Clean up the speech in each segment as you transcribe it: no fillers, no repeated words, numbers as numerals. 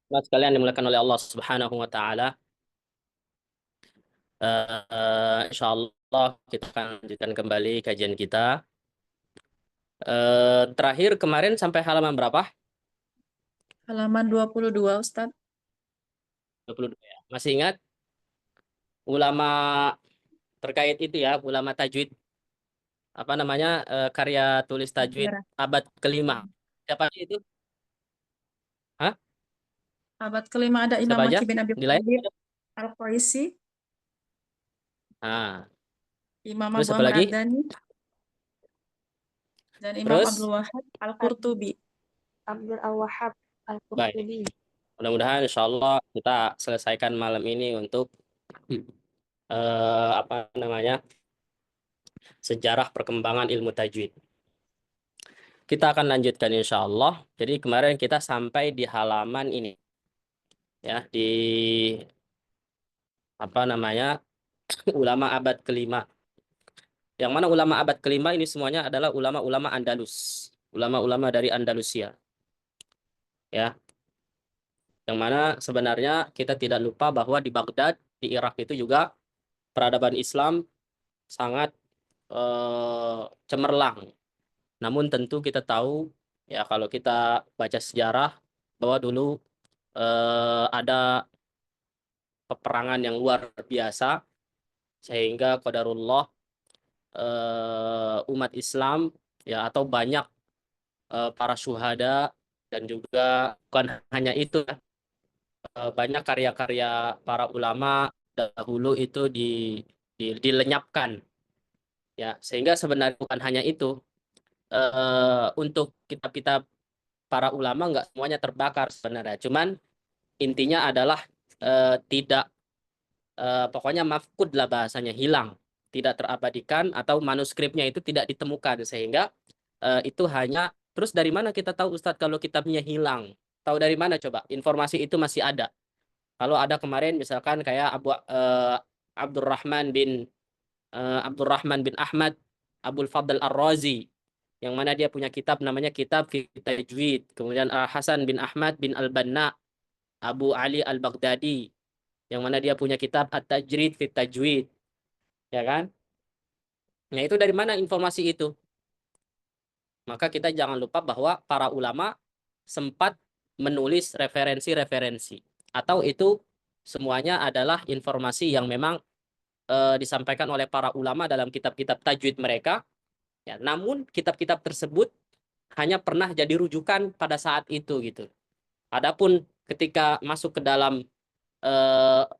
Mas sekalian dimuliakan oleh Allah Subhanahu wa taala. Insyaallah kita akan lanjutkan kembali kajian kita. Terakhir kemarin sampai halaman berapa? Halaman 22, Ustadz. 22 ya. Masih ingat ulama terkait itu ya, ulama tajwid apa namanya? Karya tulis tajwid Sejarah. abad kelima. Siapa sih itu? Hah? Abad kelima ada Imam Siapa aja? Maki bin Abi Di layar? Thalib, Al-Qaisi, Nah, Imam terus Abu apa Amr lagi? Ad-Dani, dan Imam Terus Abdul Wahab Al-Qurtubi. Abdul Al-Wahhab baik. Al-Qurtubi. Mudah-mudahan insyaallah kita selesaikan malam ini untuk apa namanya? Sejarah perkembangan ilmu tajwid. Kita akan lanjutkan insya Allah. Jadi kemarin kita sampai di halaman ini, ya, di apa namanya ulama abad kelima. Yang mana ulama abad kelima ini semuanya adalah ulama-ulama Andalus, ulama-ulama dari Andalusia, ya. Yang mana sebenarnya kita tidak lupa bahwa di Baghdad, di Irak itu juga peradaban Islam sangat cemerlang. Namun tentu kita tahu, ya, kalau kita baca sejarah bahwa dulu ada peperangan yang luar biasa sehingga qadarullah umat Islam, ya, atau banyak para syuhada, dan juga bukan hanya itu, banyak karya-karya para ulama dahulu itu dilenyapkan, ya, sehingga sebenarnya bukan hanya itu, untuk kitab-kitab para ulama nggak semuanya terbakar sebenarnya, cuman intinya adalah tidak, pokoknya mafkud lah bahasanya, hilang, tidak terabadikan, atau manuskripnya itu tidak ditemukan, sehingga itu hanya. Terus dari mana kita tahu Ustadz kalau kitabnya hilang? Tahu dari mana coba? Informasi itu masih ada. Kalau ada kemarin misalkan kayak Abdurrahman bin Abdurrahman bin Ahmad Abdul Fadl Ar-Razi, yang mana dia punya kitab namanya Kitab Fi Tajwid. Kemudian Hasan bin Ahmad bin Al-Banna Abu Ali Al-Baghdadi, yang mana dia punya kitab At-Tajrid Fit Tajwid, ya kan? Nah, itu dari mana informasi itu? Maka kita jangan lupa bahwa para ulama sempat menulis referensi-referensi, atau itu semuanya adalah informasi yang memang disampaikan oleh para ulama dalam kitab-kitab tajwid mereka, ya. Namun kitab-kitab tersebut hanya pernah jadi rujukan pada saat itu gitu. Adapun ketika masuk ke dalam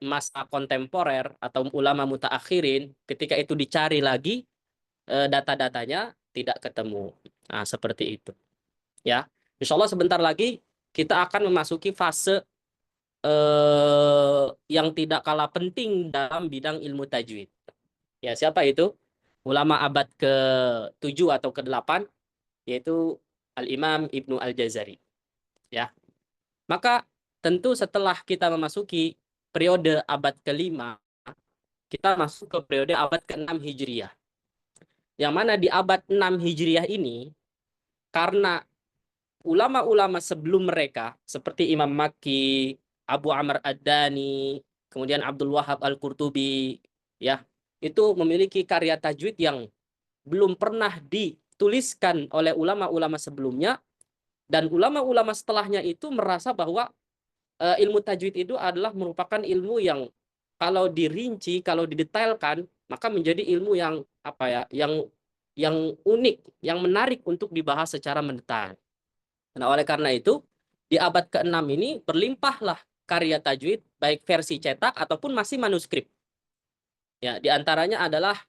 masa kontemporer atau ulama mutaakhirin, ketika itu dicari lagi data-datanya tidak ketemu. Nah, seperti itu. Ya, insya Allah sebentar lagi kita akan memasuki fase yang tidak kalah penting dalam bidang ilmu tajwid. Ya, siapa itu? Ulama abad ke-7 atau ke-8, yaitu Al-Imam Ibnu Al-Jazari. Ya, maka tentu setelah kita memasuki periode abad ke-5, kita masuk ke periode abad ke-6 Hijriah. Yang mana di abad 6 Hijriah ini, karena ulama-ulama sebelum mereka seperti Imam Makki, Abu Amr Ad-Dani, kemudian Abdul Wahab Al-Qurtubi, ya, itu memiliki karya tajwid yang belum pernah dituliskan oleh ulama-ulama sebelumnya, dan ulama-ulama setelahnya itu merasa bahwa ilmu tajwid itu adalah merupakan ilmu yang kalau dirinci, kalau didetailkan, maka menjadi ilmu yang apa ya, yang unik, yang menarik untuk dibahas secara mendetail. Nah, oleh karena itu, di abad ke-6 ini berlimpahlah karya tajwid, baik versi cetak ataupun masih manuskrip. Ya, di antaranya adalah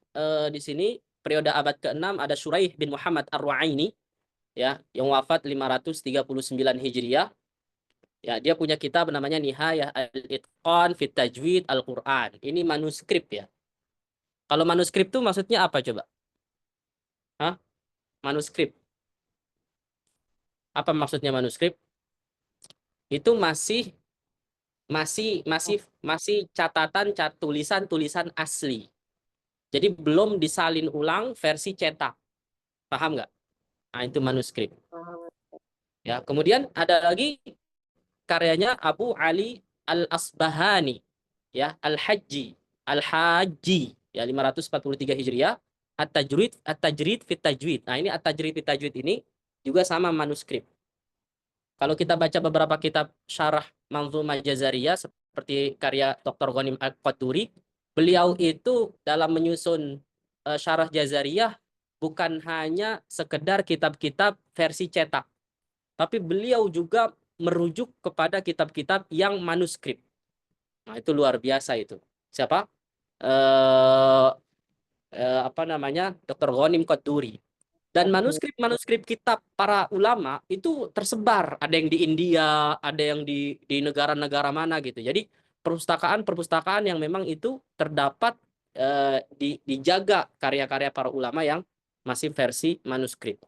di sini periode abad ke-6 ada Syuraih bin Muhammad Ar-Ru'aini, ya, yang wafat 539 Hijriah. Ya, dia punya kitab namanya Nihayah Al-Itqan Fit Tajwid Al-Qur'an. Ini manuskrip, ya. Kalau manuskrip itu maksudnya apa coba? Hah? Manuskrip. Apa maksudnya manuskrip? Itu masih masih masih masih catatan tulisan-tulisan asli. Jadi belum disalin ulang versi cetak. Paham nggak? Nah, itu manuskrip. Ya, kemudian ada lagi karyanya Abu Ali Al-Asbahani, ya, Al-Hajji, ya 543 Hijriah, At-Tajrid fit Tajwid. Nah, ini At-Tajrid fit Tajwid ini juga sama manuskrip. Kalau kita baca beberapa kitab syarah Manzumah Jazariyah seperti karya Dr. Ghanim Al-Qaduri, beliau itu dalam menyusun syarah Jazariyah bukan hanya sekedar kitab-kitab versi cetak, tapi beliau juga merujuk kepada kitab-kitab yang manuskrip. Nah, itu luar biasa itu. Siapa? Apa namanya? Dr. Ghanim Qaduri. Dan manuskrip-manuskrip kitab para ulama itu tersebar. Ada yang di India, ada yang di negara-negara mana gitu. Jadi perpustakaan-perpustakaan yang memang itu terdapat dijaga karya-karya para ulama yang masih versi manuskrip.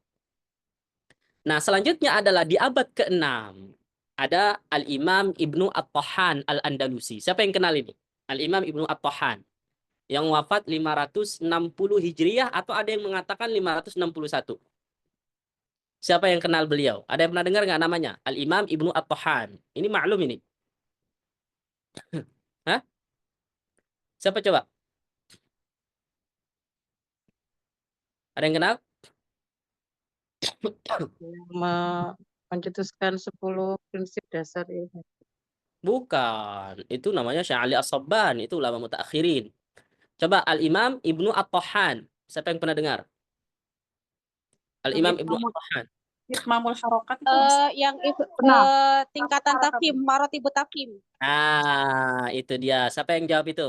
Nah, selanjutnya adalah di abad ke-6 ada Al-Imam Ibnu At-Tahan Al-Andalusi. Siapa yang kenal ini? Al-Imam Ibnu At-Tahan yang wafat 560 Hijriah atau ada yang mengatakan 561. Siapa yang kenal beliau? Ada yang pernah dengar nggak namanya? Al-Imam Ibnu At-Tahan. Ini maklum ini. Hah? Siapa coba? Ada yang kenal? Mencetuskan 10 prinsip dasar ini. Bukan. Itu namanya Syekh Ali As-Sabban. Itu ulama mutaakhirin. Coba Al-Imam Ibnu At-Tahan. Siapa yang pernah dengar? Al-Imam Ibnu At-Tahan. Itmamul Harokat itu Mas. Yang Pernah. tingkatan tafhim, maratibu tafhim. Ah, itu dia. Siapa yang jawab itu?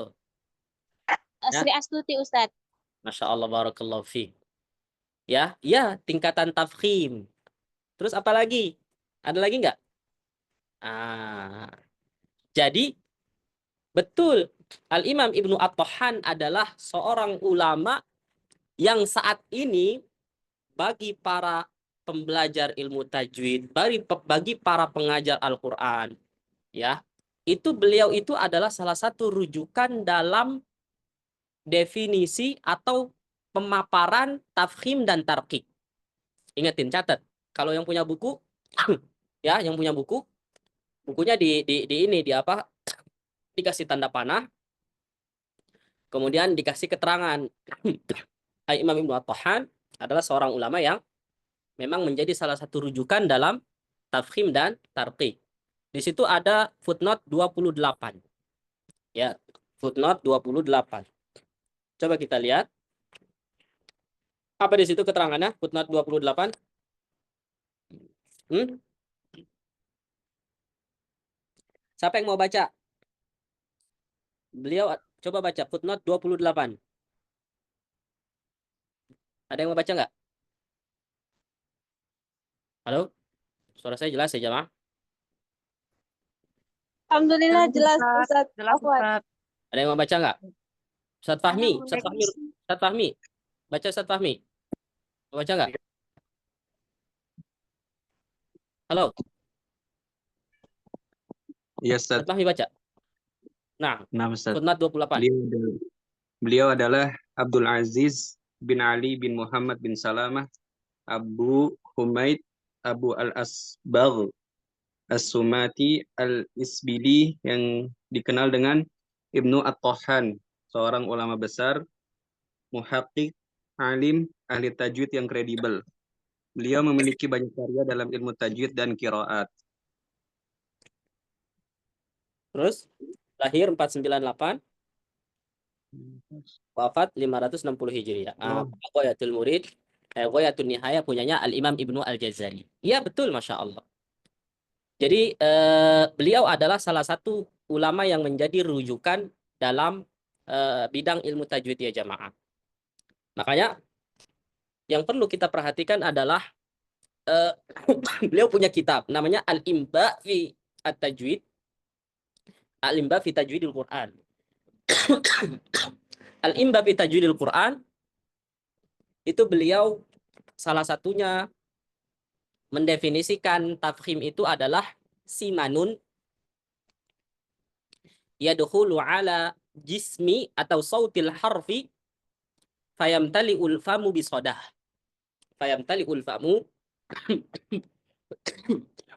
Ya. Sri Astuti Ustadz. Masya Allah, barakallahu fi. Ya, ya, tingkatan tafkhim. Terus apa lagi? Ada lagi nggak? Ah, jadi betul, Al-Imam Ibnu At-Tahan adalah seorang ulama yang saat ini bagi para pembelajar ilmu tajwid, bagi para pengajar Al-Quran, ya, itu beliau itu adalah salah satu rujukan dalam definisi atau pemaparan tafkhim dan tarqiq. Ingetin, catat. Kalau yang punya buku, ya, yang punya buku, bukunya di apa? Dikasih tanda panah, kemudian dikasih keterangan. Imam Ibnu At-Tahan adalah seorang ulama yang memang menjadi salah satu rujukan dalam tafkhim dan tarqiq. Di situ ada footnote 28. Ya, footnote 28. Coba kita lihat. Apa di situ keterangannya? Footnote 28. Siapa yang mau baca? Beliau coba baca footnote 28. Ada yang mau baca nggak? Halo? Suara saya jelas ya, jamaah? Alhamdulillah jelas Ustadz. Jelas Ustaz. Ada yang mau baca nggak? Ustaz Fahmi, Ustaz Fahmi, Ustaz Fahmi. Baca Ustaz Fahmi. Mau baca nggak? Halo? Iya, Ustaz. Ustaz Fahmi baca. Nah, Ustaz. footnote 28. Beliau adalah Abdul Aziz bin Ali bin Muhammad bin Salamah Abu Humaid Abu Al-Asbagh As-Sumati Al-Isbili yang dikenal dengan Ibnu At-Tahan, seorang ulama besar, muhaqqiq, alim, ahli tajwid yang kredibel. Beliau memiliki banyak karya dalam ilmu tajwid dan qiraat. Terus lahir 498, wafat 560 Hijriah. Ghayatul Murid, Ghayatul Nihaya punyanya Al-Imam Ibnu Al-Jazari. Iya betul, Masya Allah. Jadi beliau adalah salah satu ulama yang menjadi rujukan dalam bidang ilmu tajwid ya jamaah. Makanya yang perlu kita perhatikan adalah beliau punya kitab namanya Al-Imba fi At-Tajwid, Al-Imba fi Tajwidil Quran. Al-Imba fi Tajwidil Quran itu beliau salah satunya mendefinisikan tafkhim itu adalah simanun yadkhulu ala jismi atau sautil harfi fayamtali'ul famu bisodah. Fayamtali'ul famu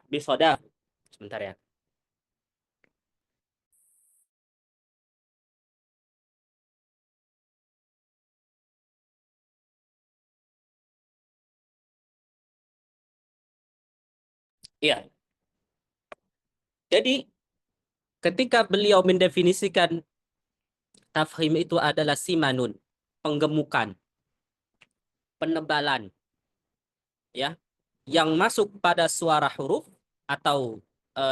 bisodah. Sebentar ya. Iya. Jadi ketika beliau mendefinisikan tafkhim itu adalah simanun, penggemukan, penebalan, ya, yang masuk pada suara huruf atau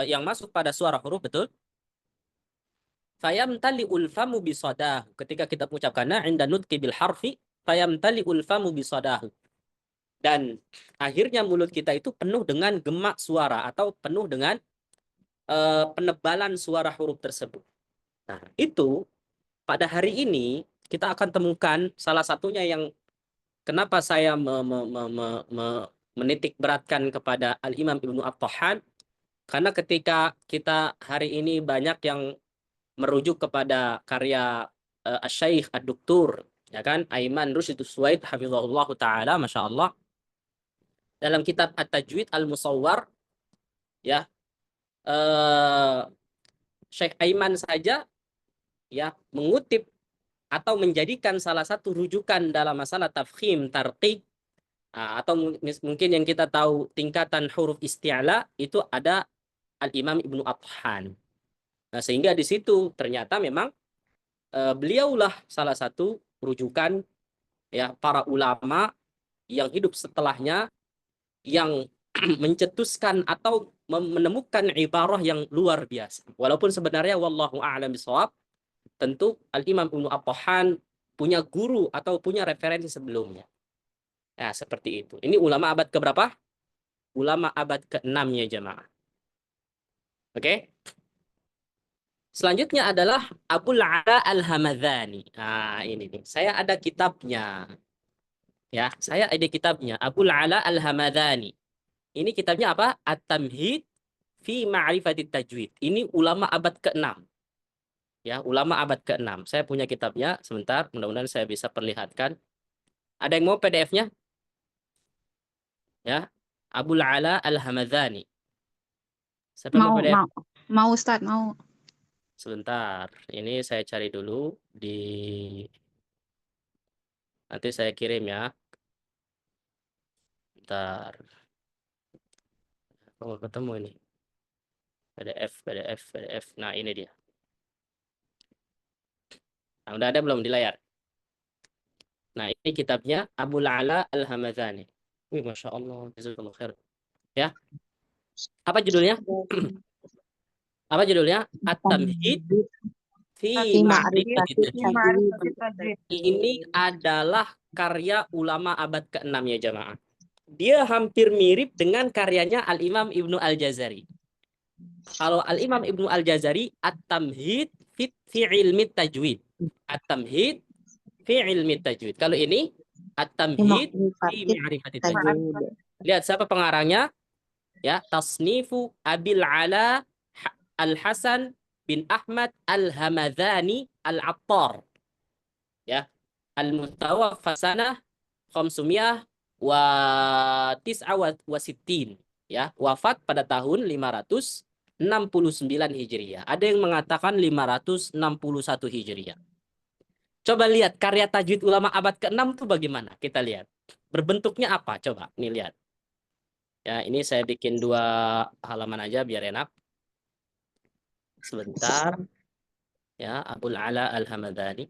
yang masuk pada suara huruf, betul. Fayamtali'ul famu bisadahu. Ketika kita mengucapkannya inda nutqi bil harfi, fayamtali'ul famu bisadahu. Dan akhirnya mulut kita itu penuh dengan gemak suara atau penuh dengan penebalan suara huruf tersebut. Nah, itu pada hari ini kita akan temukan salah satunya yang kenapa saya menitik beratkan kepada Al-Imam Ibnu At-Tahan, karena ketika kita hari ini banyak yang merujuk kepada karya Asy-Syaikh Ad-Doktor, ya kan, Aiman Rushd Suwaid hafizahullah taala, Masya Allah, dalam kitab At-Tajwid Al-Musawwar, ya, Syekh Aiman saja ya mengutip atau menjadikan salah satu rujukan dalam masalah tafkhim, tarqiq, atau mungkin yang kita tahu tingkatan huruf isti'la itu ada Al-Imam Ibnu At-Tahan. Nah, sehingga di situ ternyata memang beliaulah salah satu rujukan ya para ulama yang hidup setelahnya yang mencetuskan atau menemukan ibarah yang luar biasa. Walaupun sebenarnya wallahu a'lam bishawab, tentu Al-Imam Ibnu At-Tahan punya guru atau punya referensi sebelumnya. Ya, seperti itu. Ini ulama abad keberapa? Ulama abad ke-6 ya jemaah. Oke? Selanjutnya adalah Abul Ala Al-Hamadani. Nah, ini nih. Saya ada kitabnya. Ya, saya ada kitabnya. Abul Ala Al-Hamadani. Ini kitabnya apa? At-Tamhid fi Ma'rifatit Tajwid. Ini ulama abad ke-6. Ya, ulama abad ke-6. Saya punya kitabnya. Sebentar, mudah-mudahan saya bisa perlihatkan. Ada yang mau PDF-nya? Ya, Abul Ala Al-Hamadani. Siapa mau PDF? Mau Ustadz, mau. Sebentar, ini saya cari dulu di, nanti saya kirim ya. Bentar. Oh, ketemu ini. PDF. Nah, ini dia. Nah, udah ada belum di layar? Nah, ini kitabnya Abul Ala Al-Hamadani. Wih, Masya Allah. Jazakallah khair. Ya. Apa judulnya? Apa judulnya? At-Tamhid fi Ma'rifatit Tajwid. Ini adalah karya ulama abad ke-6 ya jamaah. Dia hampir mirip dengan karyanya Al-Imam Ibnu Al-Jazari. Kalau Al-Imam Ibnu Al-Jazari, At-Tamhid fi ilmi tajwid. At-Tamhid fi ilmi tajwid. Kalau ini, At-Tamhid fi ma'rifatit tajwid. Lihat siapa pengarangnya? Ya, Tasnifu Abil Ala Al-Hasan bin Ahmad Al-Hamadani Al-Attar. Ya, Al-Mutawaffa sanah 569, ya, wafat pada tahun 569 Hijriah. Ada yang mengatakan 561 Hijriah. Coba lihat karya tajwid ulama abad ke-6 itu bagaimana? Kita lihat. Berbentuknya apa? Coba nih lihat. Ya, ini saya bikin 2 halaman aja biar enak. Sebentar. Ya, Abul Ala Al-Hamadani.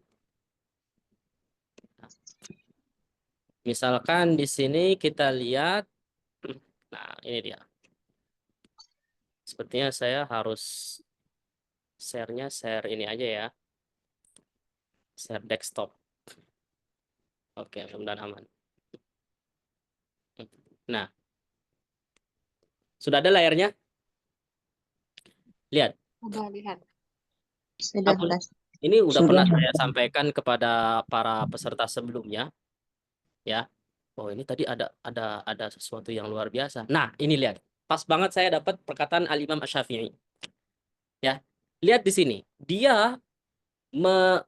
Misalkan di sini kita lihat, nah ini dia. Sepertinya saya harus share-nya share ini aja ya. Share desktop. Oke, mudah-mudahan aman. Nah, sudah ada layarnya? Lihat. Udah lihat. Ini udah pernah saya sampaikan kepada para peserta sebelumnya. Ya. Oh, ini tadi ada sesuatu yang luar biasa. Nah, ini lihat. Pas banget saya dapat perkataan Al-Imam Asy-Syafi'i. Ya. Lihat di sini. Dia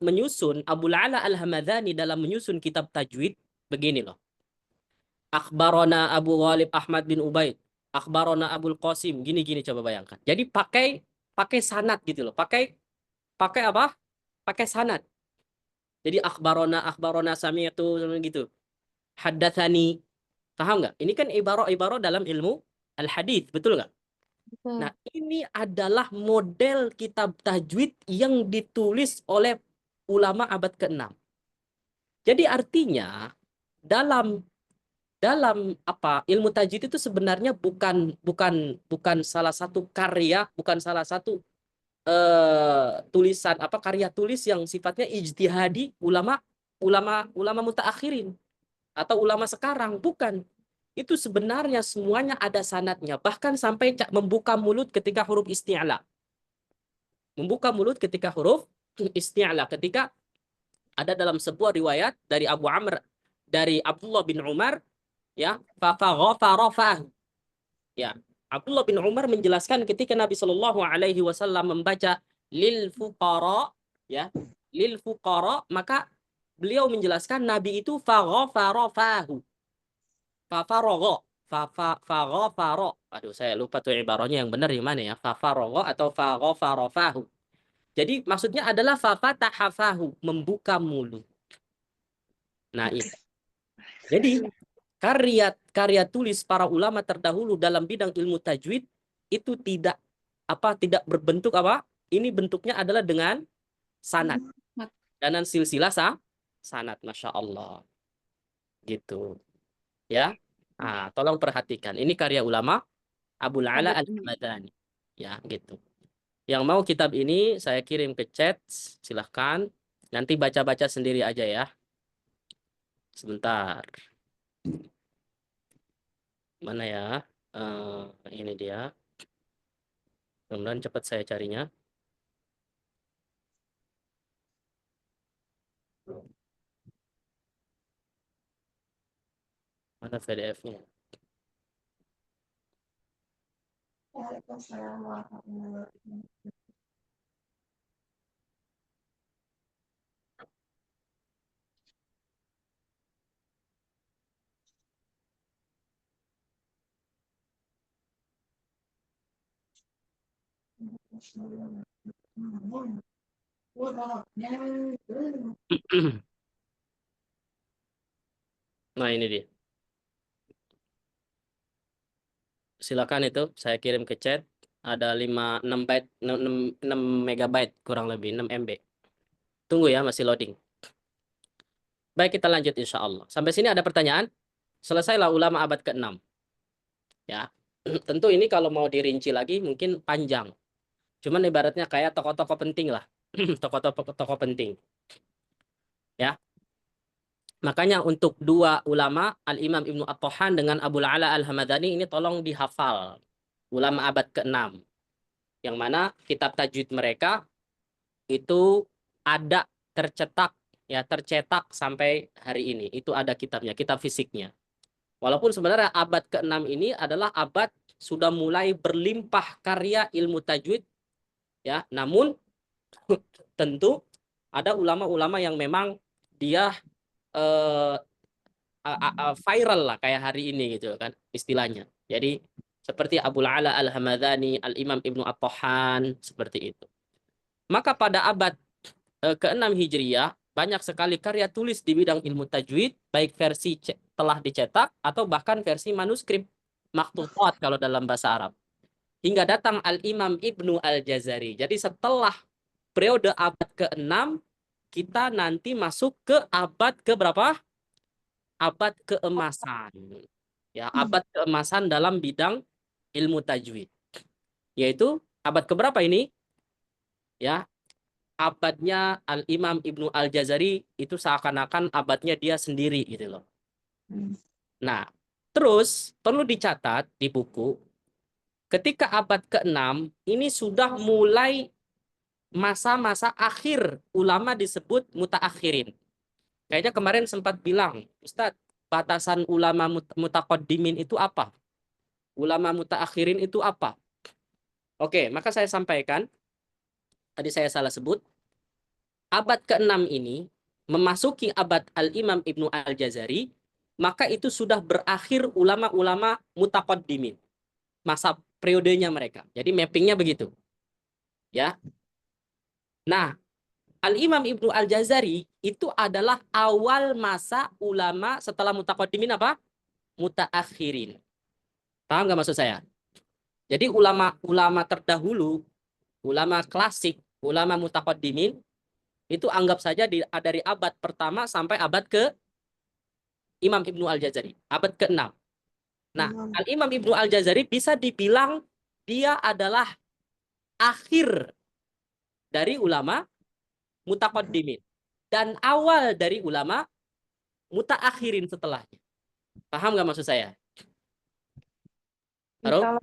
menyusun Abul Ala Al-Hamadani dalam menyusun kitab tajwid begini loh. Akhbarona Abu Ghalib Ahmad bin Ubaid, akhbarona Abul Qasim, gini-gini, coba bayangkan. Jadi pakai sanad gitu loh. Pakai apa? Pakai sanad. Jadi akhbarona sami'tu gitu. Haddatsani. Paham nggak? Ini kan ibarah dalam ilmu al-hadits, betul nggak? Nah, ini adalah model kitab tajwid yang ditulis oleh ulama abad ke-6. Jadi artinya dalam apa ilmu tajwid itu sebenarnya bukan salah satu karya, bukan salah satu tulisan apa karya tulis yang sifatnya ijtihadi ulama mutaakhirin atau ulama sekarang, bukan. Itu sebenarnya semuanya ada sanadnya, bahkan sampai membuka mulut ketika huruf isti'la. Membuka mulut ketika huruf isti'la, ketika ada dalam sebuah riwayat dari Abu Amr, dari Abdullah bin Umar, ya, fa ya, Abdullah bin Umar menjelaskan ketika Nabi Shallallahu Alaihi Wasallam membaca lil fuqara, ya, lil fuqara, maka beliau menjelaskan Nabi itu faghfarafahu, faghfaro. Aduh, saya lupa tuh ibaratnya yang benar yang mana ya, fafarogho atau faghfarafahu. Jadi maksudnya adalah fafatahafahu, membuka mulut. Nah, itu. Jadi karya tulis para ulama terdahulu dalam bidang ilmu tajwid itu tidak berbentuk apa? Ini bentuknya adalah dengan sanad dan silsilah sanad, masya Allah, gitu, ya. Nah, tolong perhatikan, ini karya ulama Abul Ala Al-Hamadani, ya, gitu. Yang mau kitab ini saya kirim ke chat, silahkan. Nanti baca-baca sendiri aja ya. Sebentar. Mana ya? Ini dia. Mudah-mudahan cepat saya carinya. Mana PDF-nya? Nah, ini dia. Silakan itu saya kirim ke chat. Ada 6 byte, 6 megabyte kurang lebih, 6 MB. Tunggu ya, masih loading. Baik, kita lanjut insya Allah. Sampai sini ada pertanyaan? Selesailah ulama abad ke-6. Ya. Tentu ini kalau mau dirinci lagi mungkin panjang. Cuman ibaratnya kayak tokoh-tokoh penting lah. Tokoh-tokoh penting. Ya. Makanya untuk dua ulama, Al-Imam Ibnu At-Tahan dengan Abul Ala Al-Hamadani, ini tolong dihafal. Ulama abad ke-6. Yang mana kitab tajwid mereka itu ada tercetak sampai hari ini. Itu ada kitabnya, kitab fisiknya. Walaupun sebenarnya abad ke-6 ini adalah abad sudah mulai berlimpah karya ilmu tajwid, ya. Namun tentu ada ulama-ulama yang memang dia viral lah kayak hari ini gitu kan istilahnya. Jadi seperti Abul Ala Al-Hamadani, Al-Imam Ibnu At-Tahan, seperti itu. Maka pada abad ke-6 Hijriah banyak sekali karya tulis di bidang ilmu tajwid, baik versi telah dicetak atau bahkan versi manuskrip, maktutat kalau dalam bahasa Arab. Hingga datang Al-Imam Ibnu Al-Jazari. Jadi setelah periode abad ke-6, kita nanti masuk ke abad ke berapa? Abad keemasan. Ya, abad keemasan dalam bidang ilmu tajwid. Yaitu abad keberapa ini? Ya, abadnya Al-Imam Ibnu Al-Jazari itu seakan-akan abadnya dia sendiri gitu loh. Nah, terus perlu dicatat di buku, ketika abad ke-6 ini sudah mulai masa-masa akhir ulama disebut mutaakhirin. Kayaknya kemarin sempat bilang, Ustadz, batasan ulama mutaqaddimin itu apa? Ulama mutaakhirin itu apa? Oke, maka saya sampaikan, tadi saya salah sebut, abad ke-6 ini memasuki abad Al-Imam Ibnu Al-Jazari, maka itu sudah berakhir ulama-ulama mutaqaddimin. Masa periodenya mereka. Jadi mappingnya begitu. Ya. Nah, Al-Imam Ibnu Al-Jazari itu adalah awal masa ulama setelah mutaqaddimin apa? Mutaakhirin. Paham nggak maksud saya? Jadi ulama-ulama terdahulu, ulama klasik, ulama mutaqaddimin itu anggap saja dari abad pertama sampai abad ke Imam Ibnu Al-Jazari, abad ke-6. Nah, Al-Imam Ibnu Al-Jazari bisa dibilang dia adalah akhir dari ulama mutaqaddimin dan awal dari ulama mutaakhirin setelahnya. Paham nggak maksud saya? Halo?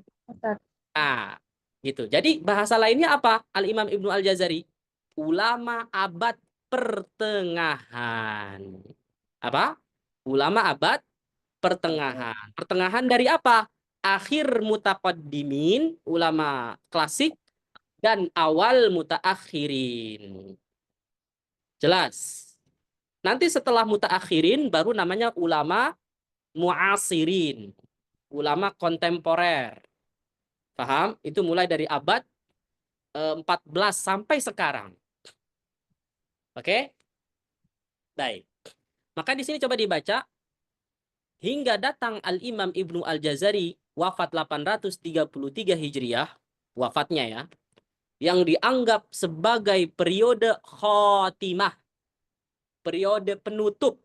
Ah, gitu. Jadi bahasa lainnya apa? Al-Imam Ibnu Al-Jazari, ulama abad pertengahan. Apa? Ulama abad pertengahan. Pertengahan dari apa? Akhir mutaqaddimin, ulama klasik, dan awal mutaakhirin. Jelas? Nanti setelah mutaakhirin baru namanya ulama muasirin, ulama kontemporer. Paham? Itu mulai dari abad 14 sampai sekarang. Oke? Baik. Maka di sini coba dibaca. Hingga datang Al-Imam Ibnu Al-Jazari, wafat 833 Hijriah, wafatnya ya, yang dianggap sebagai periode khotimah, periode penutup,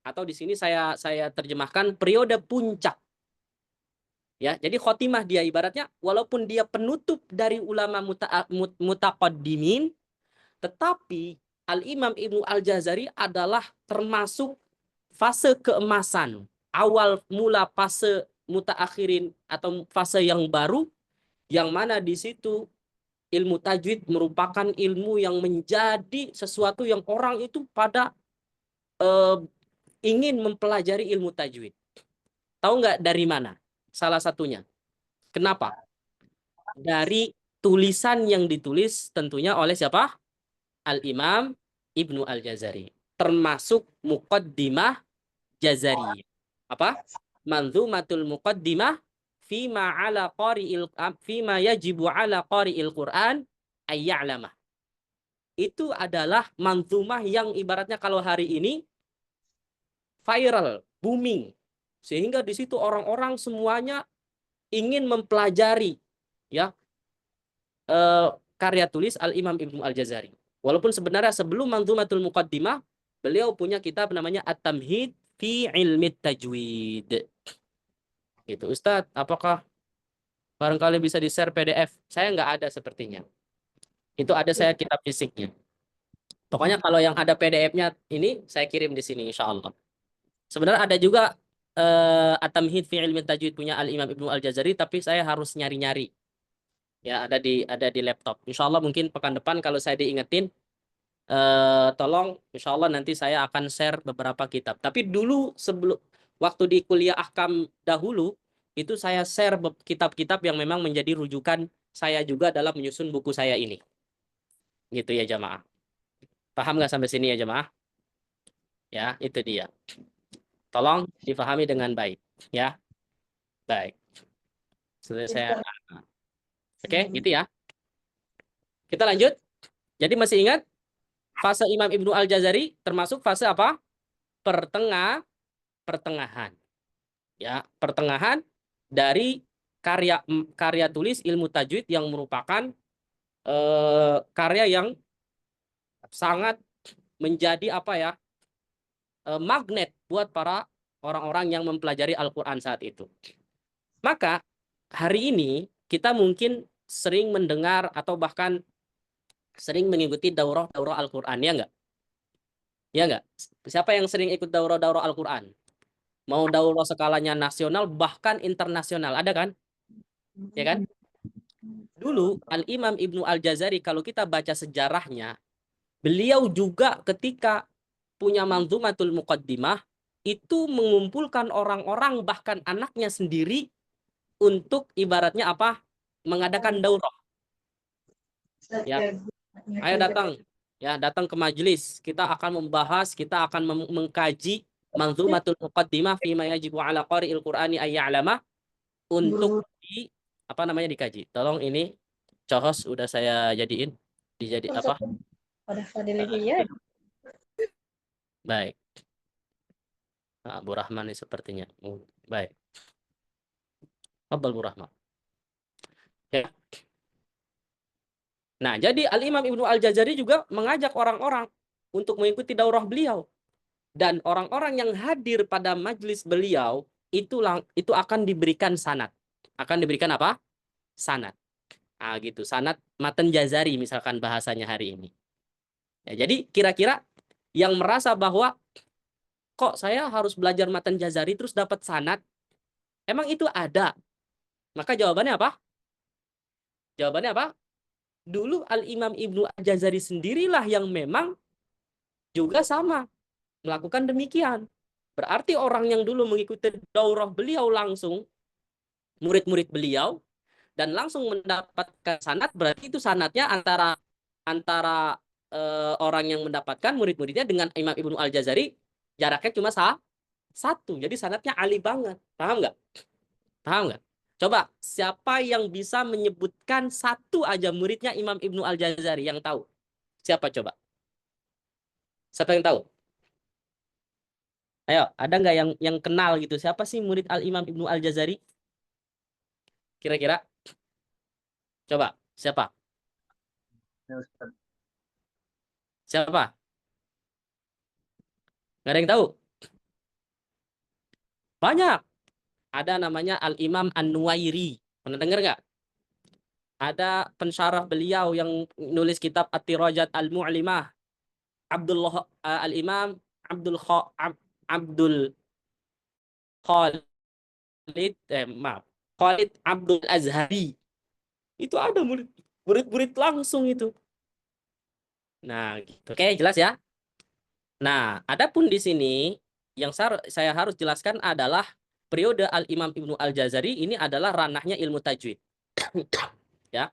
atau di sini saya terjemahkan periode puncak. Ya, jadi khotimah dia ibaratnya walaupun dia penutup dari ulama mutaqaddimin, tetapi Al-Imam Ibnu Al-Jazari adalah termasuk fase keemasan, awal mula fase mutaakhirin atau fase yang baru, yang mana di situ ilmu tajwid merupakan ilmu yang menjadi sesuatu yang orang itu pada ingin mempelajari ilmu tajwid. Tahu nggak dari mana? Salah satunya. Kenapa? Dari tulisan yang ditulis tentunya oleh siapa? Al-Imam Ibnu Al-Jazari. Termasuk Muqaddimah Jazari. Apa? Manzumatul Muqaddimah fima yajibu ala qari'il Qur'an ayya'lamah. Itu adalah manzumah yang ibaratnya kalau hari ini viral, booming. Sehingga di situ orang-orang semuanya ingin mempelajari ya karya tulis Al-Imam Ibnu Al-Jazari. Walaupun sebenarnya sebelum Manzumatul Muqaddimah, beliau punya kitab namanya At-Tamhid fi Ilmi Tajwid. Gitu. Ustadz, apakah barangkali bisa di-share PDF? Saya nggak ada sepertinya. Itu ada saya kitab fisiknya. Pokoknya kalau yang ada PDF-nya ini, saya kirim di sini insya Allah. Sebenarnya ada juga At-Tamhid fi Ilmi Tajwid punya Al-Imam Ibnu Al-Jazari, tapi saya harus nyari-nyari. Ya, ada di laptop. Insya Allah mungkin pekan depan kalau saya diingetin, tolong insya Allah nanti saya akan share beberapa kitab. Tapi dulu sebelum waktu di kuliah Ahkam dahulu, itu saya share kitab-kitab yang memang menjadi rujukan saya juga dalam menyusun buku saya ini. Gitu ya jamaah. Paham nggak sampai sini ya jamaah? Ya, itu dia. Tolong difahami dengan baik. Ya, baik. Saya Oke, gitu ya. Kita lanjut. Jadi masih ingat fase Imam Ibnu Al-Jazari termasuk fase apa? Pertengahan. Ya, pertengahan dari karya tulis ilmu tajwid yang merupakan karya yang sangat menjadi apa ya? Magnet buat para orang-orang yang mempelajari Al-Qur'an saat itu. Maka hari ini kita mungkin sering mendengar atau bahkan sering mengikuti daurah-daurah Al-Qur'an, ya enggak? Ya enggak? Siapa yang sering ikut daurah-daurah Al-Qur'an? Mau daurah skalanya nasional bahkan internasional, ada kan? Ya kan? Dulu Al-Imam Ibnu Al-Jazari kalau kita baca sejarahnya, beliau juga ketika punya Manzumatul Muqaddimah itu mengumpulkan orang-orang bahkan anaknya sendiri untuk ibaratnya apa? Mengadakan daurah. Ya. Ayo datang. Ya, datang ke majelis. Kita akan membahas, kita akan mengkaji Manzumatul Muqaddimah fi ma yajibu ala qari'il Qur'ani ayya'lamah untuk dikaji. Tolong ini cohos udah saya jadiin apa? Baik. Nah, Bu Rahman ini sepertinya. Baik. Fadhal Bu Rahman. Nah, jadi Al-Imam Ibnu Al-Jazari juga mengajak orang-orang untuk mengikuti daurah beliau. Dan orang-orang yang hadir pada majelis beliau itu akan diberikan sanad. Akan diberikan apa? Sanad. Ah, gitu. Sanad matan Jazari misalkan bahasanya hari ini. Ya, jadi kira-kira yang merasa bahwa kok saya harus belajar matan Jazari terus dapat sanad, emang itu ada? Maka jawabannya apa? Jawabannya apa? Dulu Al-Imam Ibnu Al-Jazari sendirilah yang memang juga sama melakukan demikian. Berarti orang yang dulu mengikuti daurah beliau langsung, murid-murid beliau, dan langsung mendapatkan sanad, berarti itu sanadnya antara antara orang yang mendapatkan murid-muridnya dengan Imam Ibnu Al-Jazari jaraknya cuma satu. Jadi sanadnya ali banget. Paham nggak? Paham nggak? Coba, siapa yang bisa menyebutkan satu aja muridnya Imam Ibnu Al-Jazari yang tahu? Siapa coba? Siapa yang tahu? Ayo, ada nggak yang kenal gitu? Siapa sih murid Al-Imam Ibnu Al-Jazari? Kira-kira? Coba, siapa? Ya, Ustaz. Siapa? Nggak ada yang tahu? Banyak. Ada namanya Al-Imam An-Nuwairi. Pernah dengar nggak? Ada pensyarah beliau yang nulis kitab At-Tirajat Al-Mu'limah. Abdullah Al-Imam Abdul Khalid Khalid Abdul Azhari. Itu ada murid-murid langsung itu. Nah, gitu. Oke, jelas ya? Nah, adapun di sini yang saya harus jelaskan adalah periode Al-Imam Ibnu Al-Jazari ini adalah ranahnya ilmu tajwid. Ya.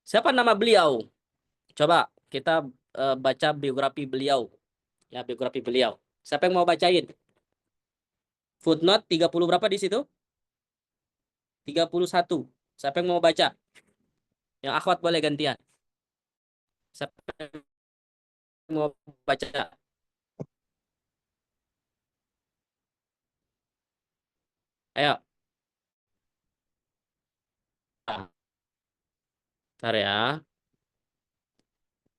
Siapa nama beliau? Coba kita baca biografi beliau. Ya, biografi beliau. Siapa yang mau bacain? Footnote 30 berapa di situ? 31. Siapa yang mau baca? Yang akhwat boleh gantian. Siapa yang mau baca? Ayo. Bentar ya.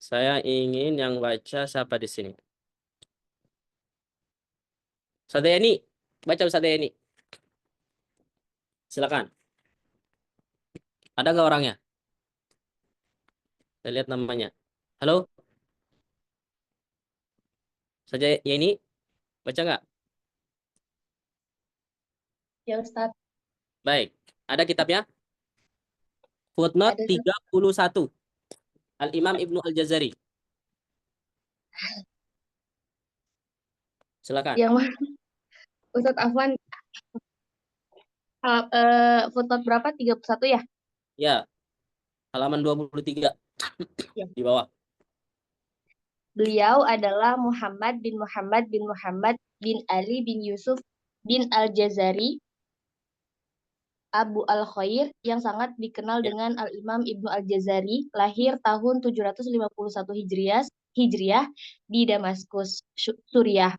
Saya ingin yang baca siapa di sini? Ustaz Dayani. Baca Ustaz Dayani. Silakan. Ada nggak orangnya? Saya lihat namanya. Halo? Saja ya ini baca nggak? Ya Ustadz, Baik. Ada kitabnya? Footnote ada 31. Al-Imam Ibnu Al-Jazari. Silakan. yang mana? Ustadz Afwan, footnote berapa? 31 ya? Ya, halaman 23 Ya. di bawah. Beliau adalah Muhammad bin Muhammad bin Muhammad bin Ali bin Yusuf bin Al-Jazari Abu Al-Khair yang sangat dikenal Ya. dengan Al-Imam Ibnu Al-Jazari, lahir tahun 751 Hijriah di Damaskus, Suriah.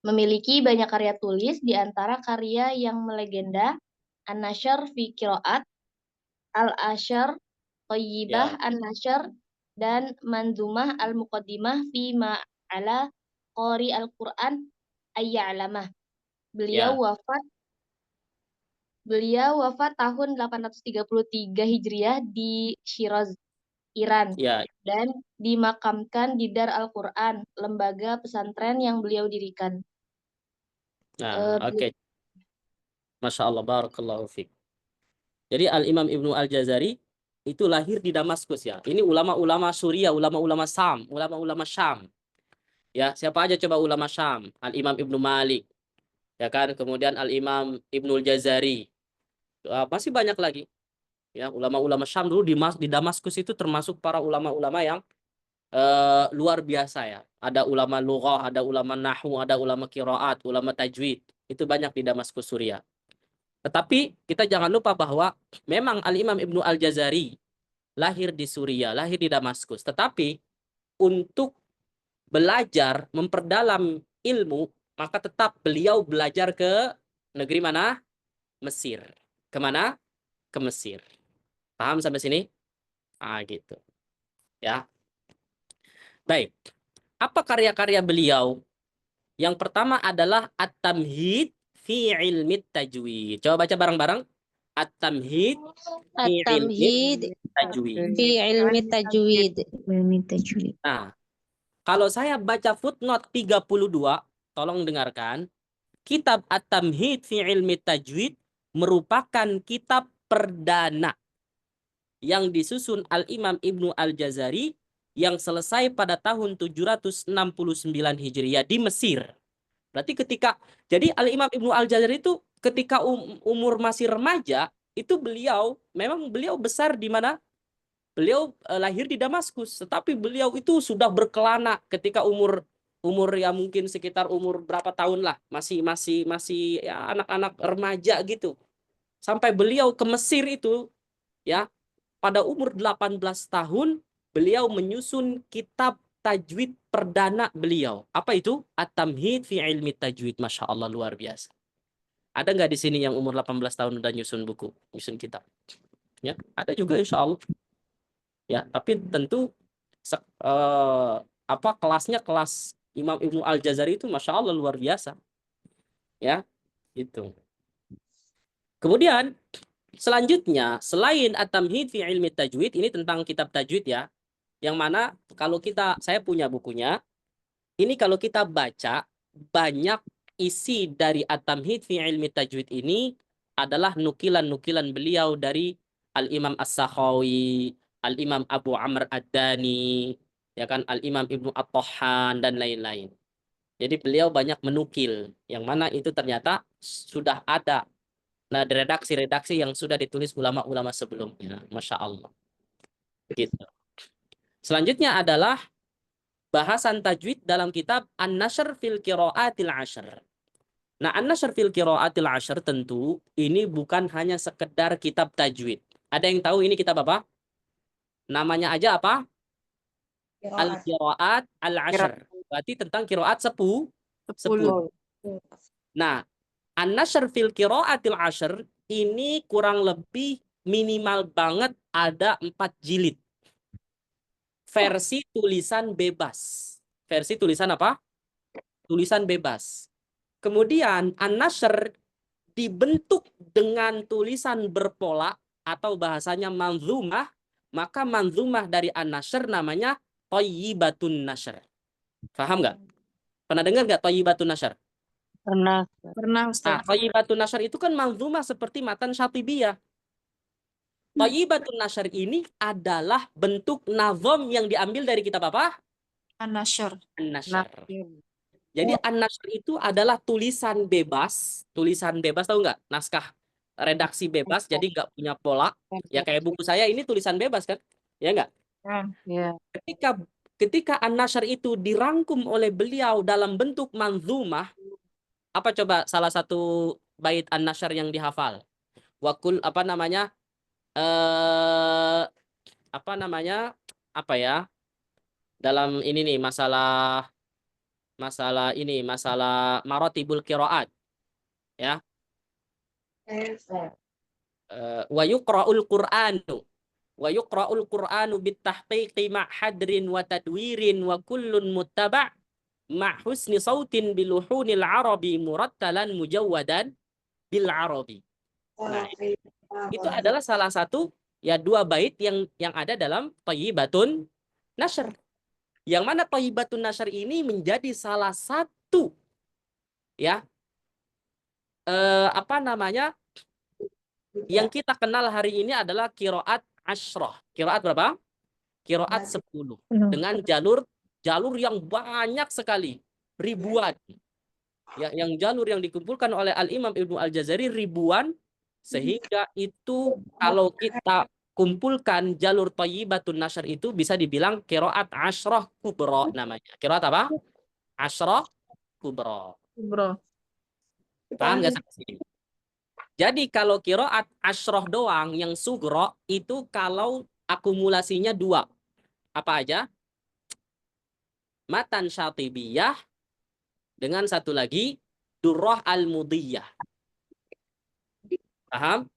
Memiliki banyak karya tulis, di antara karya yang melegenda, An-Nashr fi Qiraat, Al-Ashar, Thayyibah Ya. An-Nashr, dan Manzumah Al-Muqaddimah fi Ma'ala Qari Al-Quran Ayya'lamah. Ya. Beliau wafat tahun 833 Hijriah di Shiraz, Iran, Ya. dan dimakamkan di Dar Al-Quran, lembaga pesantren yang beliau dirikan. Nah, Beliau oke. Masya Allah, barakallahu fiik. Jadi Al-Imam Ibnu Al-Jazari itu lahir di Damaskus ya. Ini ulama-ulama Suriah, ulama-ulama Syam. Ya, siapa aja coba ulama Syam? Al-Imam Ibnu Malik, ya kan? Kemudian Al-Imam Ibnu Al-Jazari. Masih banyak lagi. Ya, ulama-ulama Syam dulu di Damaskus itu termasuk para ulama-ulama yang luar biasa ya. Ada ulama lughah, ada ulama nahwu, ada ulama qiraat, ulama tajwid. Itu banyak di Damaskus Suriah. Tetapi kita jangan lupa bahwa memang Al-Imam Ibnu Al-Jazari lahir di Suriah, lahir di Damaskus. Tetapi untuk belajar, memperdalam ilmu, maka tetap beliau belajar ke negeri mana? Mesir. Kemana? Ke Mesir. Paham sampai sini? Gitu. Ya. Baik. Apa karya-karya beliau? Yang pertama adalah At-Tamhid fi ilmi tajwid. Coba baca bareng-bareng. At-Tamhid fi ilmi At-tamhid tajwid. fi ilmi tajwid. Ilmi tajwid. Nah, kalau saya baca footnote 32, tolong dengarkan. Kitab At-Tamhid fi ilmi tajwid merupakan kitab perdana yang disusun Al-Imam Ibnu Al-Jazari yang selesai pada tahun 769 Hijriah di Mesir. Berarti jadi Al-Imam Ibnu Al-Jazari itu ketika umur masih remaja, itu memang beliau besar di mana? Beliau lahir di Damaskus, tetapi beliau itu sudah berkelana ketika umur ya mungkin sekitar umur berapa tahun lah, masih ya anak-anak remaja gitu. Sampai beliau ke Mesir itu ya pada umur 18 tahun beliau menyusun kitab tajwid perdana beliau. Apa itu? At-Tamhid fi ilmi tajwid. Masya Allah, luar biasa. Ada nggak di sini yang umur 18 tahun udah nyusun buku, nyusun kitab? Ya, ada juga insya Allah. Ya, tapi tentu kelasnya kelas Imam Ibnu Al-Jazari itu Masya Allah luar biasa. Ya, itu. Kemudian selanjutnya, selain At-Tamhid fi ilmi tajwid, ini tentang kitab tajwid ya. Yang mana kalau saya punya bukunya, ini kalau kita baca, banyak isi dari At-Tamhid fi ilmi tajwid ini adalah nukilan-nukilan beliau dari Al-Imam As-Sakhawi, Al-Imam Abu Amr Ad-Dani, ya kan, Al-Imam Ibnu At-Tahhan, dan lain-lain. Jadi beliau banyak menukil, yang mana itu ternyata sudah ada. Nah, redaksi-redaksi yang sudah ditulis ulama-ulama sebelumnya. Masya Allah. Gitu. Selanjutnya adalah bahasan tajwid dalam kitab An-Nashr fil Qira'atil Ashr. Nah, An-Nashr fil Qira'atil Ashr tentu ini bukan hanya sekedar kitab tajwid. Ada yang tahu ini kitab apa? Namanya aja apa? Al-Qira'at Al-Ashr. Berarti tentang qiraat 10. Nah, An-Nashr fil Qira'atil Ashr ini kurang lebih minimal banget ada 4 jilid. Versi tulisan bebas. Versi tulisan apa? Tulisan bebas. Kemudian An-Nashr dibentuk dengan tulisan berpola atau bahasanya manzumah, maka manzumah dari An-Nashr namanya Thayyibatun Nashr. Paham nggak? Pernah dengar nggak Thayyibatun Nashr? Pernah. Pernah Ustaz. Nah, Thayyibatun Nashr itu kan manzumah seperti matan Syatibiyah. Thayyibatun Nashr ini adalah bentuk nazom yang diambil dari kitab apa? An-Nashr. An-Nashr. Jadi An-Nashr itu adalah tulisan bebas tahu nggak? Naskah redaksi bebas, jadi nggak punya pola. Ya kayak buku saya ini tulisan bebas kan? Ya nggak? Ya. Ketika An-Nashr itu dirangkum oleh beliau dalam bentuk manzumah, apa coba salah satu bait An-Nashr yang dihafal? Wakul apa namanya? Apa ya? Dalam ini nih masalah maratibul qiraat. Ya. Wa yuqra'ul Qur'anu bitahqiqi ma' hadrin wa tadwirin wa kullun muttaba' ma' husni sautin biluhunil arabi murattalan mujawwadan bil arabi. Nah, itu adalah salah satu ya 2 bait yang ada dalam Thayyibatun Nashr. Yang mana Thayyibatun Nashr ini menjadi salah satu ya yang kita kenal hari ini adalah qiraat asyrah. Qiraat berapa? Qiraat 10 dengan jalur yang banyak sekali, ribuan. Yang jalur yang dikumpulkan oleh Al-Imam Ibnu Al-Jazari ribuan, sehingga itu kalau kita kumpulkan jalur Thayyibatun Nashr itu bisa dibilang qiraat asyrah kubra namanya. Qiraat apa? Asyrah kubra. Paham nggak sampai sini? Jadi kalau qiraat asyrah doang yang sugro itu kalau akumulasinya 2. Apa aja? Matan Syatibiyah dengan satu lagi Durrah Al-Mudiyah. Paham?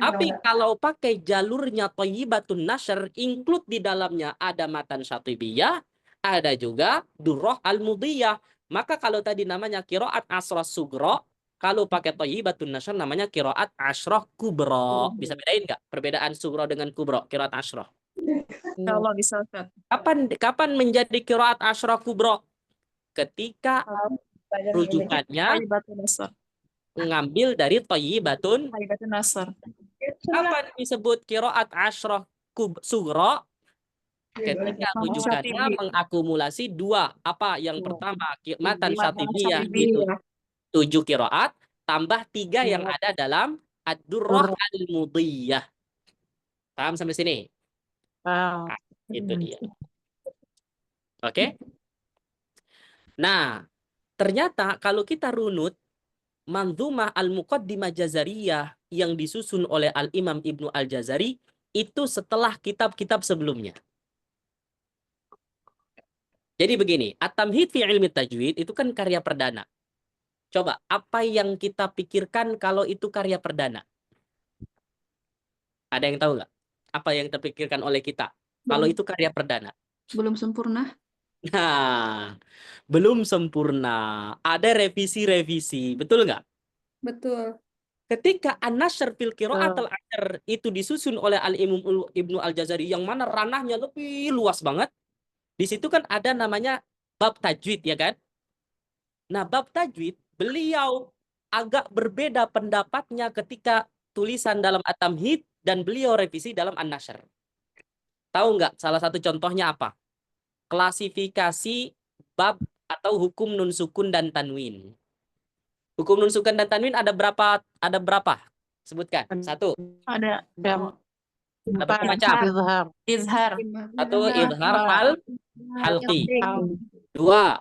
Tapi kalau pakai jalurnya Thayyibatun Nashr, include di dalamnya ada matan Syatibiyah, ada juga Durrah Al-Mudiyah. Maka kalau tadi namanya qiraat Ashrah Sugro, kalau pakai Thayyibatun Nashr namanya qiraat Ashrah Kubro. Bisa bedain nggak perbedaan Sugro dengan Kubro, qiraat Ashrah? Kalau bisa Ustaz. Kapan menjadi qiraat Ashrah Kubro? Ketika rujukannya Thayyibatun Nasr. ngambil dari Thayyibatun. Thayyibatun Nasr. Kapan disebut qiraat Ashrah Sugro? Ketika rujukannya Syatibi. mengakumulasi dua. Apa yang pertama? Matan Syatibiyah Syatibi. itu 7 qiraat, tambah 3 yang ada dalam Ad-Durrah Al-Mudiyah. Paham sampai sini? Paham. Itu dia. Oke? Nah, ternyata kalau kita runut Manzumah Al-Muqaddimah Jazariyah yang disusun oleh Al-Imam Ibnu Al-Jazari itu setelah kitab-kitab sebelumnya. Jadi begini, At-Tamhid fi Ilmi Tajwid itu kan karya perdana. Coba, apa yang kita pikirkan kalau itu karya perdana? Ada yang tahu nggak? Apa yang terpikirkan oleh kita kalau itu karya perdana? Belum sempurna. Nah, belum sempurna. Ada revisi-revisi, betul nggak? Betul. Ketika An-Nashr fil Qira'at al-Ashr itu disusun oleh Al-Imam Ibnu Al-Jazari yang mana ranahnya lebih luas banget. Di situ kan ada namanya bab tajwid, ya kan? Nah, bab tajwid beliau agak berbeda pendapatnya ketika tulisan dalam At-Tamhid dan beliau revisi dalam An-Nashr. Tahu nggak salah satu contohnya apa? Klasifikasi bab atau hukum nun sukun dan tanwin. Hukum nun sukun dan tanwin ada berapa? Ada berapa? Sebutkan. Satu. Ada Dan Ada berapa macam? izhar. izhar. Satu, idhar halqi. Al- Dua,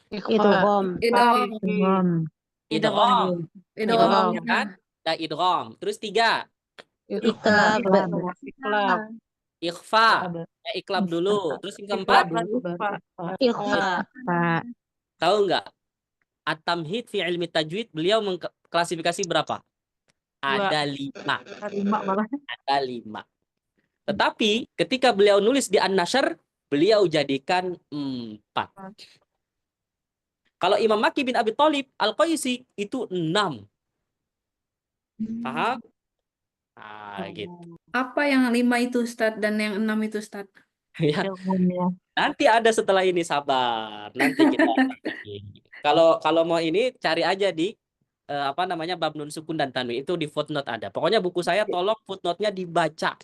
Idgham. Idgham. idgham. Idgham. Ya kan? Ada idgham. Terus tiga, Iqlab. Iqlab. ikhfa. Ya, iklab dulu. Terus yang keempat, Ikhfa. tahu nggak? At-Tamhid fi Ilmi Tajwid beliau mengklasifikasi berapa? Ada 5. Lima malah. Ada 5. Tetapi ketika beliau nulis di An-Nashr, beliau jadikan 4. Kalau Imam Makki bin Abi Thalib Al-Qaisi itu 6. Paham? Nah, gitu. Apa yang 5 itu Ustadz dan yang 6 itu Ustadz? Ya, nanti ada setelah ini, sabar. Nanti kita kalau mau ini cari aja di apa namanya bab nun sukun dan tanwin itu di footnote ada. Pokoknya buku saya tolong footnote-nya dibaca.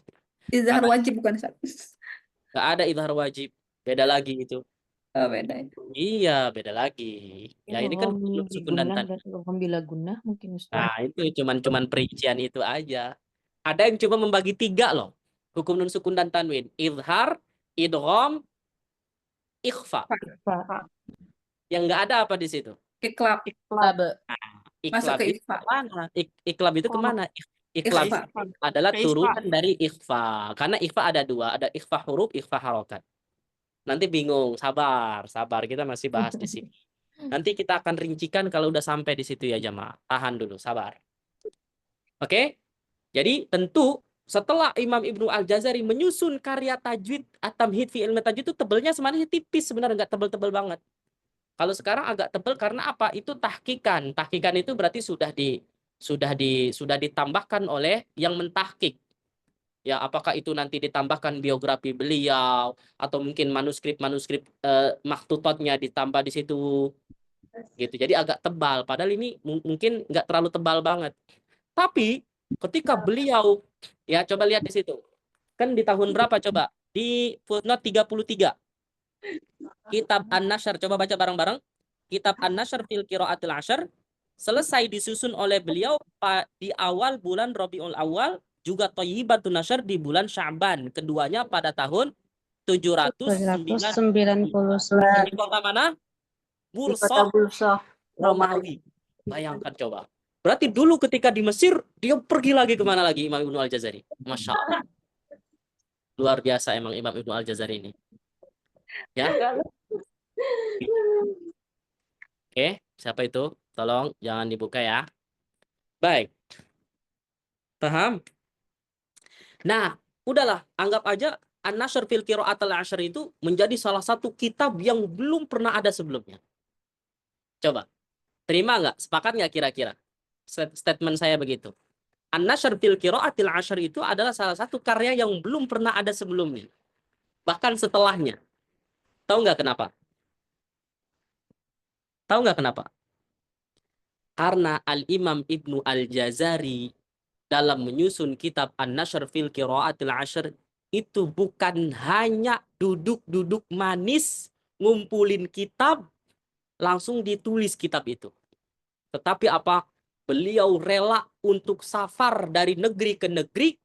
Izhar wajib bukan Ustadz? Nggak ada idhar wajib. Beda lagi itu. Oh, beda itu. Iya, beda lagi. Ya ini kan nun sukun dan tanwin. Bila guna mungkin Ustaz. Nah, itu cuman perincian itu aja. Ada yang coba membagi 3 loh. Hukum nun sukun dan tanwin. Idhar, idgham, ikhfa. Yang nggak ada apa di situ? Iklab. Iklab ke itu ikhfa. kemana? Iklab itu kemana? Iklab Ikhfa. adalah Ke ikhfa. turunan dari ikhfa. Karena ikhfa ada 2, ada ikhfa huruf, ikhfa harokat. Nanti bingung, sabar. Kita masih bahas di sini. Nanti kita akan rincikan kalau udah sampai di situ ya jamaah. Tahan dulu, sabar. Oke? Jadi tentu setelah Imam Ibnu Al-Jazari menyusun karya tajwid At-Tamhid fi Ilmi Tajwid itu tebalnya sebenarnya tipis, sebenarnya nggak tebel-tebel banget. Kalau sekarang agak tebel karena apa? Itu tahkikan. Tahkikan itu berarti sudah ditambahkan oleh yang mentahkik. Ya, apakah itu nanti ditambahkan biografi beliau atau mungkin manuskrip makhtutotnya ditambah di situ. Gitu. Jadi agak tebal. Padahal ini mungkin nggak terlalu tebal banget. Tapi ketika beliau, ya coba lihat di situ. Kan di tahun berapa coba? Di footnote 33. Kitab An-Nashr, coba baca bareng-bareng. Kitab An-Nashr fil Qira'atil Ashr selesai disusun oleh beliau di awal bulan Rabiul Awal, juga Thayyibatun Nashr di bulan Sya'ban. Keduanya pada tahun 799. Di kota mana? Bursa, Romawi. Bayangkan coba. Berarti dulu ketika di Mesir, dia pergi lagi kemana lagi Imam Ibnu Al-Jazari? Masya Allah. Luar biasa emang Imam Ibnu Al-Jazari ini. Ya. Oke, siapa itu? Tolong jangan dibuka ya. Baik. Paham? Nah, udahlah, anggap aja An-Nashr fil Qira'at al-Ashr itu menjadi salah satu kitab yang belum pernah ada sebelumnya. Coba, terima nggak? Sepakat nggak kira-kira? Statement saya begitu. An-Nashr fil Qira'at al-Ashr itu adalah salah satu karya yang belum pernah ada sebelumnya. Bahkan setelahnya. Tahu nggak kenapa? Tahu nggak kenapa? Karena Al-Imam Ibnu Al-Jazari dalam menyusun kitab An-Nashr fil Qira'atil Ashr itu bukan hanya duduk-duduk manis ngumpulin kitab langsung ditulis kitab itu. Tetapi apa? Beliau rela untuk safar dari negeri ke negeri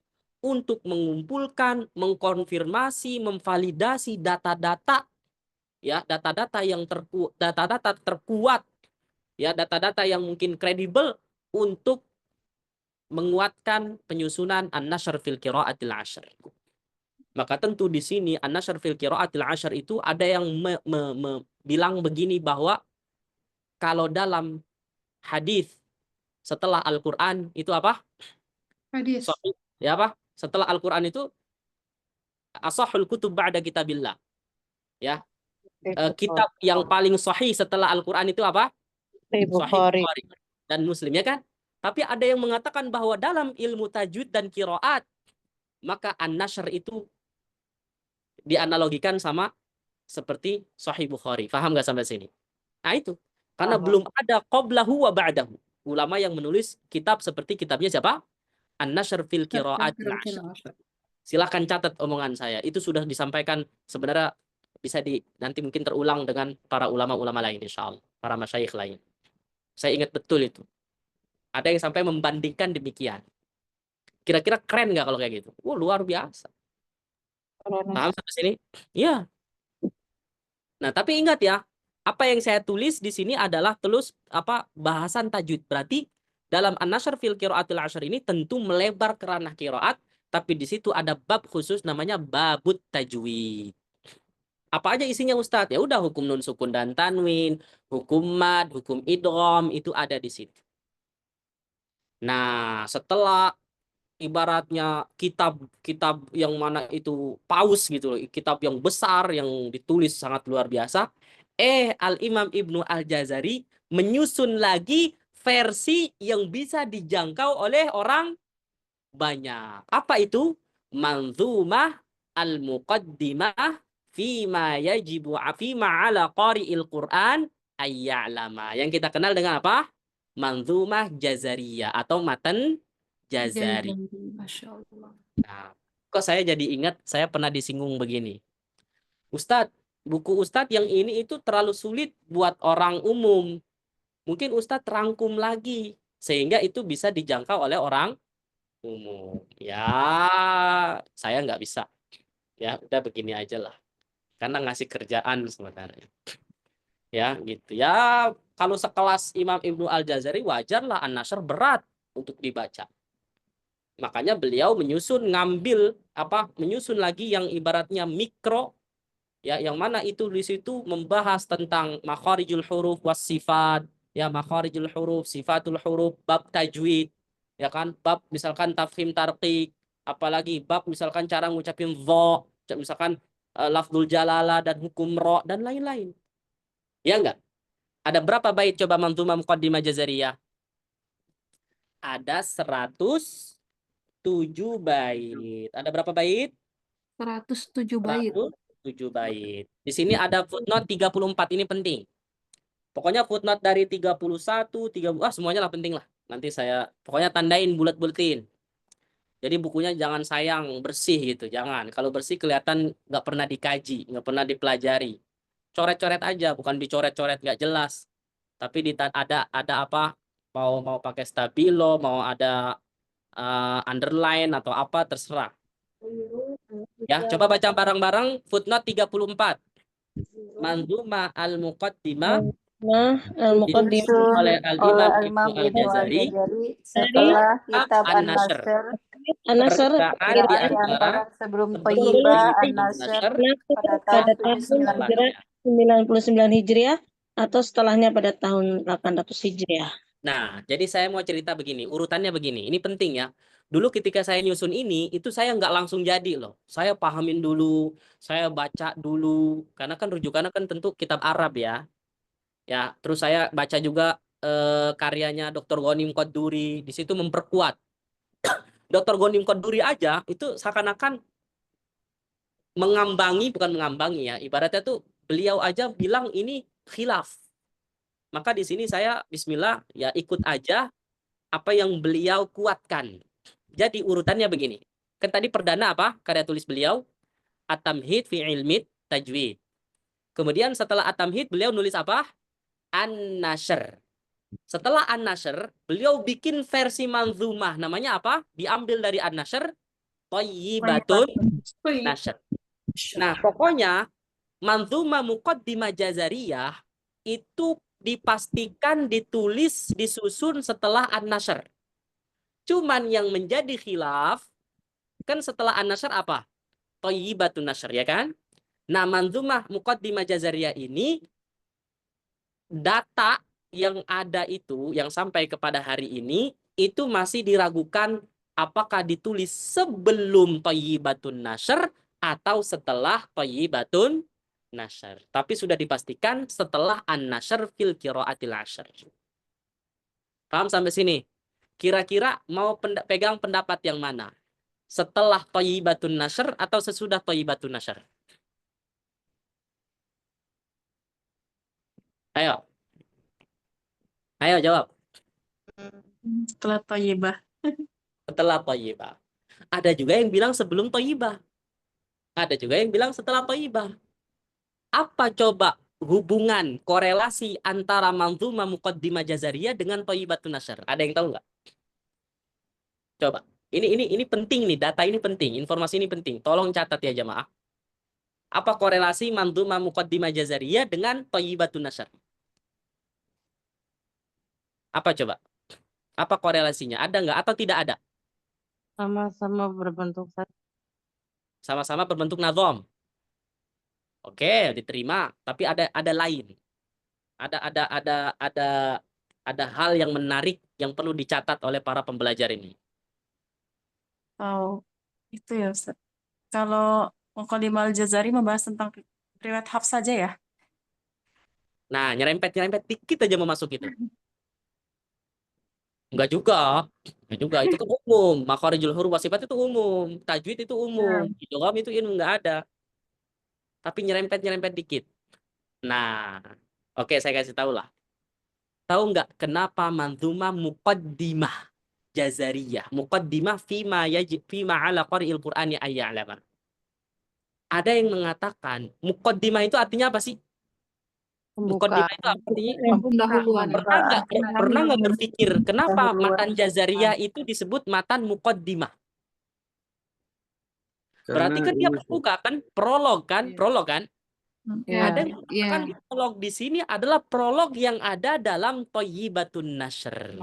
untuk mengumpulkan, mengkonfirmasi, memvalidasi data-data, ya, data-data yang data-data terkuat, ya, data-data yang mungkin kredibel untuk menguatkan penyusunan An-Nashr fil Qira'atil Ashr. Maka tentu di sini An-Nashr fil Qira'atil Ashr itu ada yang bilang begini bahwa kalau dalam hadis setelah Al-Qur'an itu apa? Hadis. Ya apa? Setelah Al-Qur'an itu ashahul kutub ba'da kitabillah. Ya. Kitab yang paling sahih setelah Al-Qur'an itu apa? Sahih Bukhari dan Muslim, ya kan? Tapi ada yang mengatakan bahwa dalam ilmu tajwid dan qiraat maka An-Nashr itu dianalogikan sama seperti Sahih Bukhari. Paham nggak sampai sini? Nah itu. Karena belum ada qablahu wa ba'dahu. Ulama yang menulis kitab seperti kitabnya siapa? An-Nashr fil Qira'atil Ashr. Silahkan catat omongan saya. Itu sudah disampaikan sebenarnya bisa nanti mungkin terulang dengan para ulama-ulama lain insyaallah, para masyayikh lain. Saya ingat betul itu. Ada yang sampai membandingkan demikian. Kira-kira keren nggak kalau kayak gitu? Luar biasa. Paham sampai sini? Iya. Nah, tapi ingat ya, apa yang saya tulis di sini adalah bahasan tajwid. Berarti dalam An-Nashr fil Qira'atil Ashr ini tentu melebar ke ranah qiraat, tapi di situ ada bab khusus namanya babut tajwid. Apa aja isinya Ustadz? Ya udah, hukum nun sukun dan tanwin, hukum mad, hukum idgham, itu ada di situ. Nah, setelah ibaratnya kitab yang mana itu paus gitu loh, kitab yang besar yang ditulis sangat luar biasa, Al-Imam Ibnu Al-Jazari menyusun lagi versi yang bisa dijangkau oleh orang banyak. Apa itu? Manzumah al-muqaddimah fima yajibu fima ala qari'il Qur'an ayya'lama. Yang kita kenal dengan apa? Manzumah Jazariyah atau matan Jazari. Masya Allah. Nah, kok saya jadi ingat saya pernah disinggung begini. Ustadz, buku Ustadz yang ini itu terlalu sulit buat orang umum. Mungkin Ustadz rangkum lagi sehingga itu bisa dijangkau oleh orang umum. Ya, saya nggak bisa. Ya, udah begini aja lah. Karena ngasih kerjaan sebenarnya. Ya, gitu. Ya, kalau sekelas Imam Ibnu Al-Jazari wajarlah An-Nashr berat untuk dibaca. Makanya beliau menyusun lagi yang ibaratnya mikro, ya, yang mana itu di situ membahas tentang makharijul huruf was sifat, ya, makharijul huruf, sifatul huruf, bab tajwid, ya kan, bab misalkan tafkhim tarqiq, apalagi bab misalkan cara ngucapin dha, misalkan lafzul jalalah dan hukum ra dan lain-lain. Ya enggak? Ada berapa bait coba manzumah muqaddimah Jazariyah? Ada 107 bait. Ada berapa bait? 107 bait. 107 bait. Di sini ada footnote 34, ini penting. Pokoknya footnote dari 31, 30, semuanya lah penting lah. Nanti saya pokoknya tandain, bulat-bulatin. Jadi bukunya jangan sayang, bersih gitu, jangan. Kalau bersih kelihatan nggak pernah dikaji, nggak pernah dipelajari. Coret-coret aja, bukan dicoret-coret nggak jelas. Tapi ada apa? Mau pakai stabilo, mau ada underline atau apa, terserah. Ya, coba baca bareng-bareng footnote 34. Manzumah al-muqaddimah Al-Muqaddimah oleh Al-Imam Ibnu Al-Jazari setelah kitab An-Nashr. An-Nashr Perbedaan di antara sebelum Thayyibah, Thayyibah, An-Nashr pada tahun 99 Hijriah atau setelahnya pada tahun 800 Hijriah. Nah, jadi saya mau cerita begini, urutannya begini. Ini penting ya. Dulu ketika saya nyusun ini, itu saya nggak langsung jadi loh. Saya pahamin dulu, saya baca dulu. Karena kan rujukannya kan tentu kitab Arab ya. Ya, terus saya baca juga karyanya Dr. Ghanim Qadduri. Di situ memperkuat. Dr. Ghanim Qadduri aja itu seakan-akan mengambangi, bukan mengambangi ya. Ibaratnya tuh beliau aja bilang ini khilaf. Maka di sini saya bismillah ya ikut aja apa yang beliau kuatkan. Jadi urutannya begini. Kan tadi perdana apa? Karya tulis beliau At-Tamhid fi Ilmi Tajwid. Kemudian setelah At-Tamhid beliau nulis apa? An-Nashr. Setelah An-Nashr, beliau bikin versi manzumah. Namanya apa? Diambil dari An-Nashr, Thayyibatun Nashr. Nah, pokoknya manzumah Muqaddimah Jazariyah itu dipastikan ditulis, disusun setelah An-Nashr. Cuman yang menjadi khilaf, kan setelah An-Nashr apa? Thayyibatun Nashr, ya kan? Nah, manzumah Muqaddimah Jazariyah ini, data yang ada itu, yang sampai kepada hari ini, itu masih diragukan apakah ditulis sebelum Thayyibatun Nashr atau setelah Thayyibatun Nashr. Tapi sudah dipastikan setelah An-Nashr fil qiraatil ashr. Paham sampai sini? Kira-kira mau pegang pendapat yang mana? Setelah Thayyibatun Nashr atau sesudah Thayyibatun Nashr? Ayo. Ayo jawab. Setelah Thayyibah. Setelah Thayyibah. Ada juga yang bilang sebelum Thayyibah. Ada juga yang bilang setelah Thayyibah. Apa coba hubungan korelasi antara manzumah Muqaddimah Jazariyah dengan Thayyibatun Nashr? Ada yang tahu nggak? Coba. Ini penting nih, data ini penting, informasi ini penting. Tolong catat ya jamaah. Apa korelasi manzumah Muqaddimah Jazariyah dengan Thayyibatun Nashr? Apa coba? Apa korelasinya? Ada nggak atau tidak ada? Sama-sama berbentuk satu. Sama-sama berbentuk nazom. Oke, diterima. Tapi ada lain. Ada hal yang menarik yang perlu dicatat oleh para pembelajar ini. Oh, itu ya Ustaz. Kalau Muqaddimah Al-Jazari membahas tentang riwayat Hafs saja ya? Nah, nyerempet dikit aja mau masuk itu. Enggak juga. Enggak juga. Itu kan umum. Makharijul huruf wa sifat itu umum. Tajwid itu umum. Idgham itu enggak ada. Tapi nyerempet dikit. Nah, oke, saya kasih tahu lah. Tahu nggak kenapa manzumah Muqaddimah Jazariyah? Muqaddimah fima ala qari'il Qur'ani ayya'lama. Ada yang mengatakan Muqaddimah itu artinya apa sih? Muqaddimah itu artinya Pendahuluan. pernah nggak berpikir kenapa matan Jazariyah itu disebut matan Muqaddimah? Berarti kan dia pembuka kan, prolog kan? Ya, Ada yang mengatakan prolog di sini adalah prolog yang ada dalam Thayyibatun Nashr.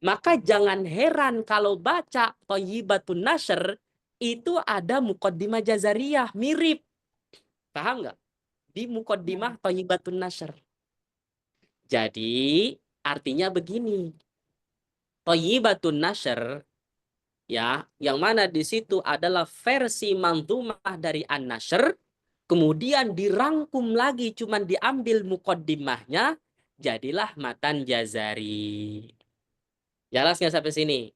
Maka jangan heran kalau baca Thayyibatun Nashr itu ada Muqaddimah Jazariyah, mirip. Paham nggak? Di Muqaddimah Thayyibatun Nashr. Jadi artinya begini. Thayyibatun Nashr ya, yang mana di situ adalah versi manzumah dari An-Nashr. Kemudian dirangkum lagi, cuman diambil muqaddimahnya, jadilah matan Jazari. Jelas nggak sampai sini?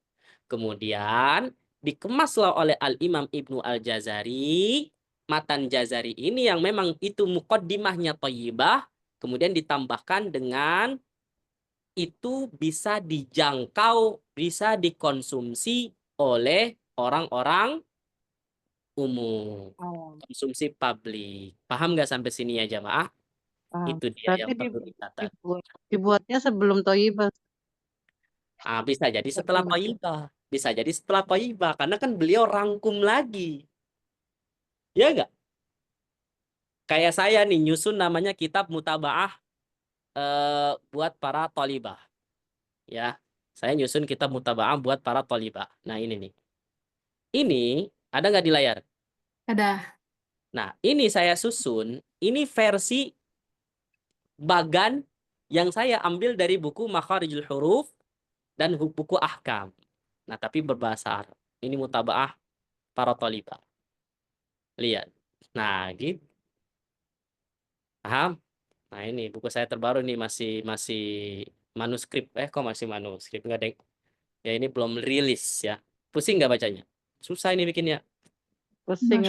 Kemudian dikemaslah oleh Al-Imam Ibnu Al-Jazari, matan Jazari ini yang memang itu muqaddimahnya thayyibah, kemudian ditambahkan dengan itu bisa dijangkau, bisa dikonsumsi oleh orang-orang umum, konsumsi publik. Paham nggak sampai sini ya jamaah? Itu dia yang perlu dicatat. Dibuatnya sebelum Thayyibah. Bisa jadi setelah Thayyibah. Bisa jadi setelah Thayyibah. Karena kan beliau rangkum lagi. Ya nggak? Kayak saya nih nyusun namanya kitab Mutaba'ah buat para thalibah. Ya, saya nyusun kitab Mutaba'ah buat para thalibah. Nah ini nih. Ini ada nggak di layar? Ada. Nah, ini saya susun, ini versi bagan yang saya ambil dari buku Makharijul Huruf dan buku ahkam. Nah, tapi berbahasa Arab. Ini mutabaah para thalibah. Lihat. Nah, gitu. Paham? Nah, ini buku saya terbaru nih masih manuskrip. Kok masih manuskrip? Enggak, Deng. Ya, ini belum rilis ya. Pusing nggak bacanya? Susah ini bikinnya. Pusing.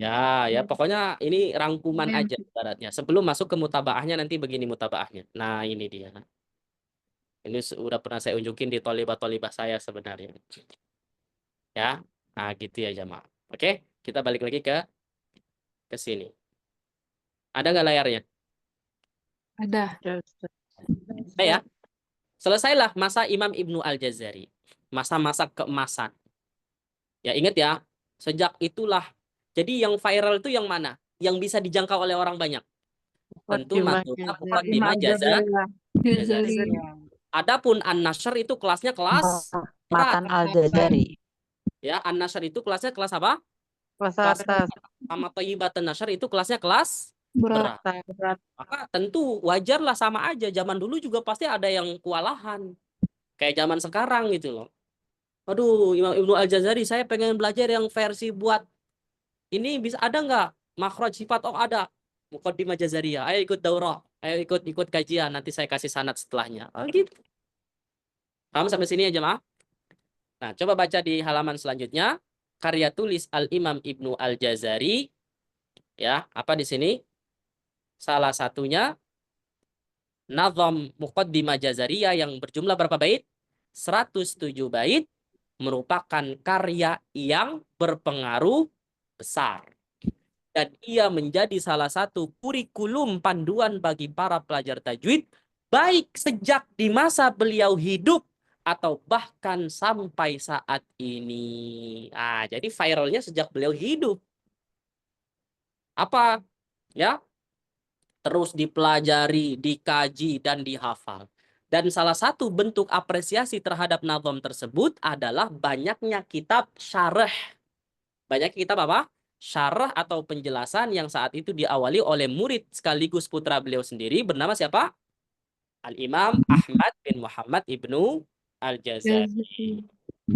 Ya, pokoknya ini rangkuman aja ibaratnya. Sebelum masuk ke mutabaahnya nanti begini mutabaahnya. Nah, ini dia. Ini sudah pernah saya unjukin di tolibah-tolibah saya sebenarnya. Ya, nah gitu ya jamaah. Oke, kita balik lagi ke sini. Ada nggak layarnya? Ada. Ya. Selesailah masa Imam Ibnu Al-Jazari. Masa-masa keemasan. Ya, ingat ya. Sejak itulah. Jadi yang viral itu yang mana? Yang bisa dijangkau oleh orang banyak. Tentu Muqaddimah Jazari. Adapun An-Nashr itu kelasnya kelas Matan Al-Jazari. Ya, An-Nashr itu kelasnya kelas apa? Kelas Kelas atas. sama Thayyibatun Nashr itu kelasnya kelas Berat. berat. Maka tentu wajarlah sama aja. Zaman dulu juga pasti ada yang kewalahan. Kayak zaman sekarang gitu loh. Aduh, Imam Ibnu Al-Jazari, saya pengen belajar yang versi buat ini bisa ada nggak? Makhraj sifat ada. Muqaddimah Jazariyah. Ayo ikut daurah. Ayo ikut kajian. Nanti saya kasih sanad setelahnya. Oh, gitu. Paham sampai sini ya jemaah? Nah, coba baca di halaman selanjutnya. Karya tulis Al-Imam Ibnu Al-Jazari. Ya, apa di sini? Salah satunya Nazam Muqaddimah Jazariyah yang berjumlah berapa bait? 107 bait merupakan karya yang berpengaruh besar. Dan ia menjadi salah satu kurikulum panduan bagi para pelajar tajwid baik sejak di masa beliau hidup atau bahkan sampai saat ini. Jadi viralnya sejak beliau hidup. Apa? Ya, terus dipelajari, dikaji, dan dihafal. Dan salah satu bentuk apresiasi terhadap nazam tersebut adalah banyaknya kitab syarah. Banyak kitab apa? Syarah atau penjelasan yang saat itu diawali oleh murid sekaligus putra beliau sendiri bernama siapa? Al-Imam Ahmad bin Muhammad Ibnu Al-Jazari.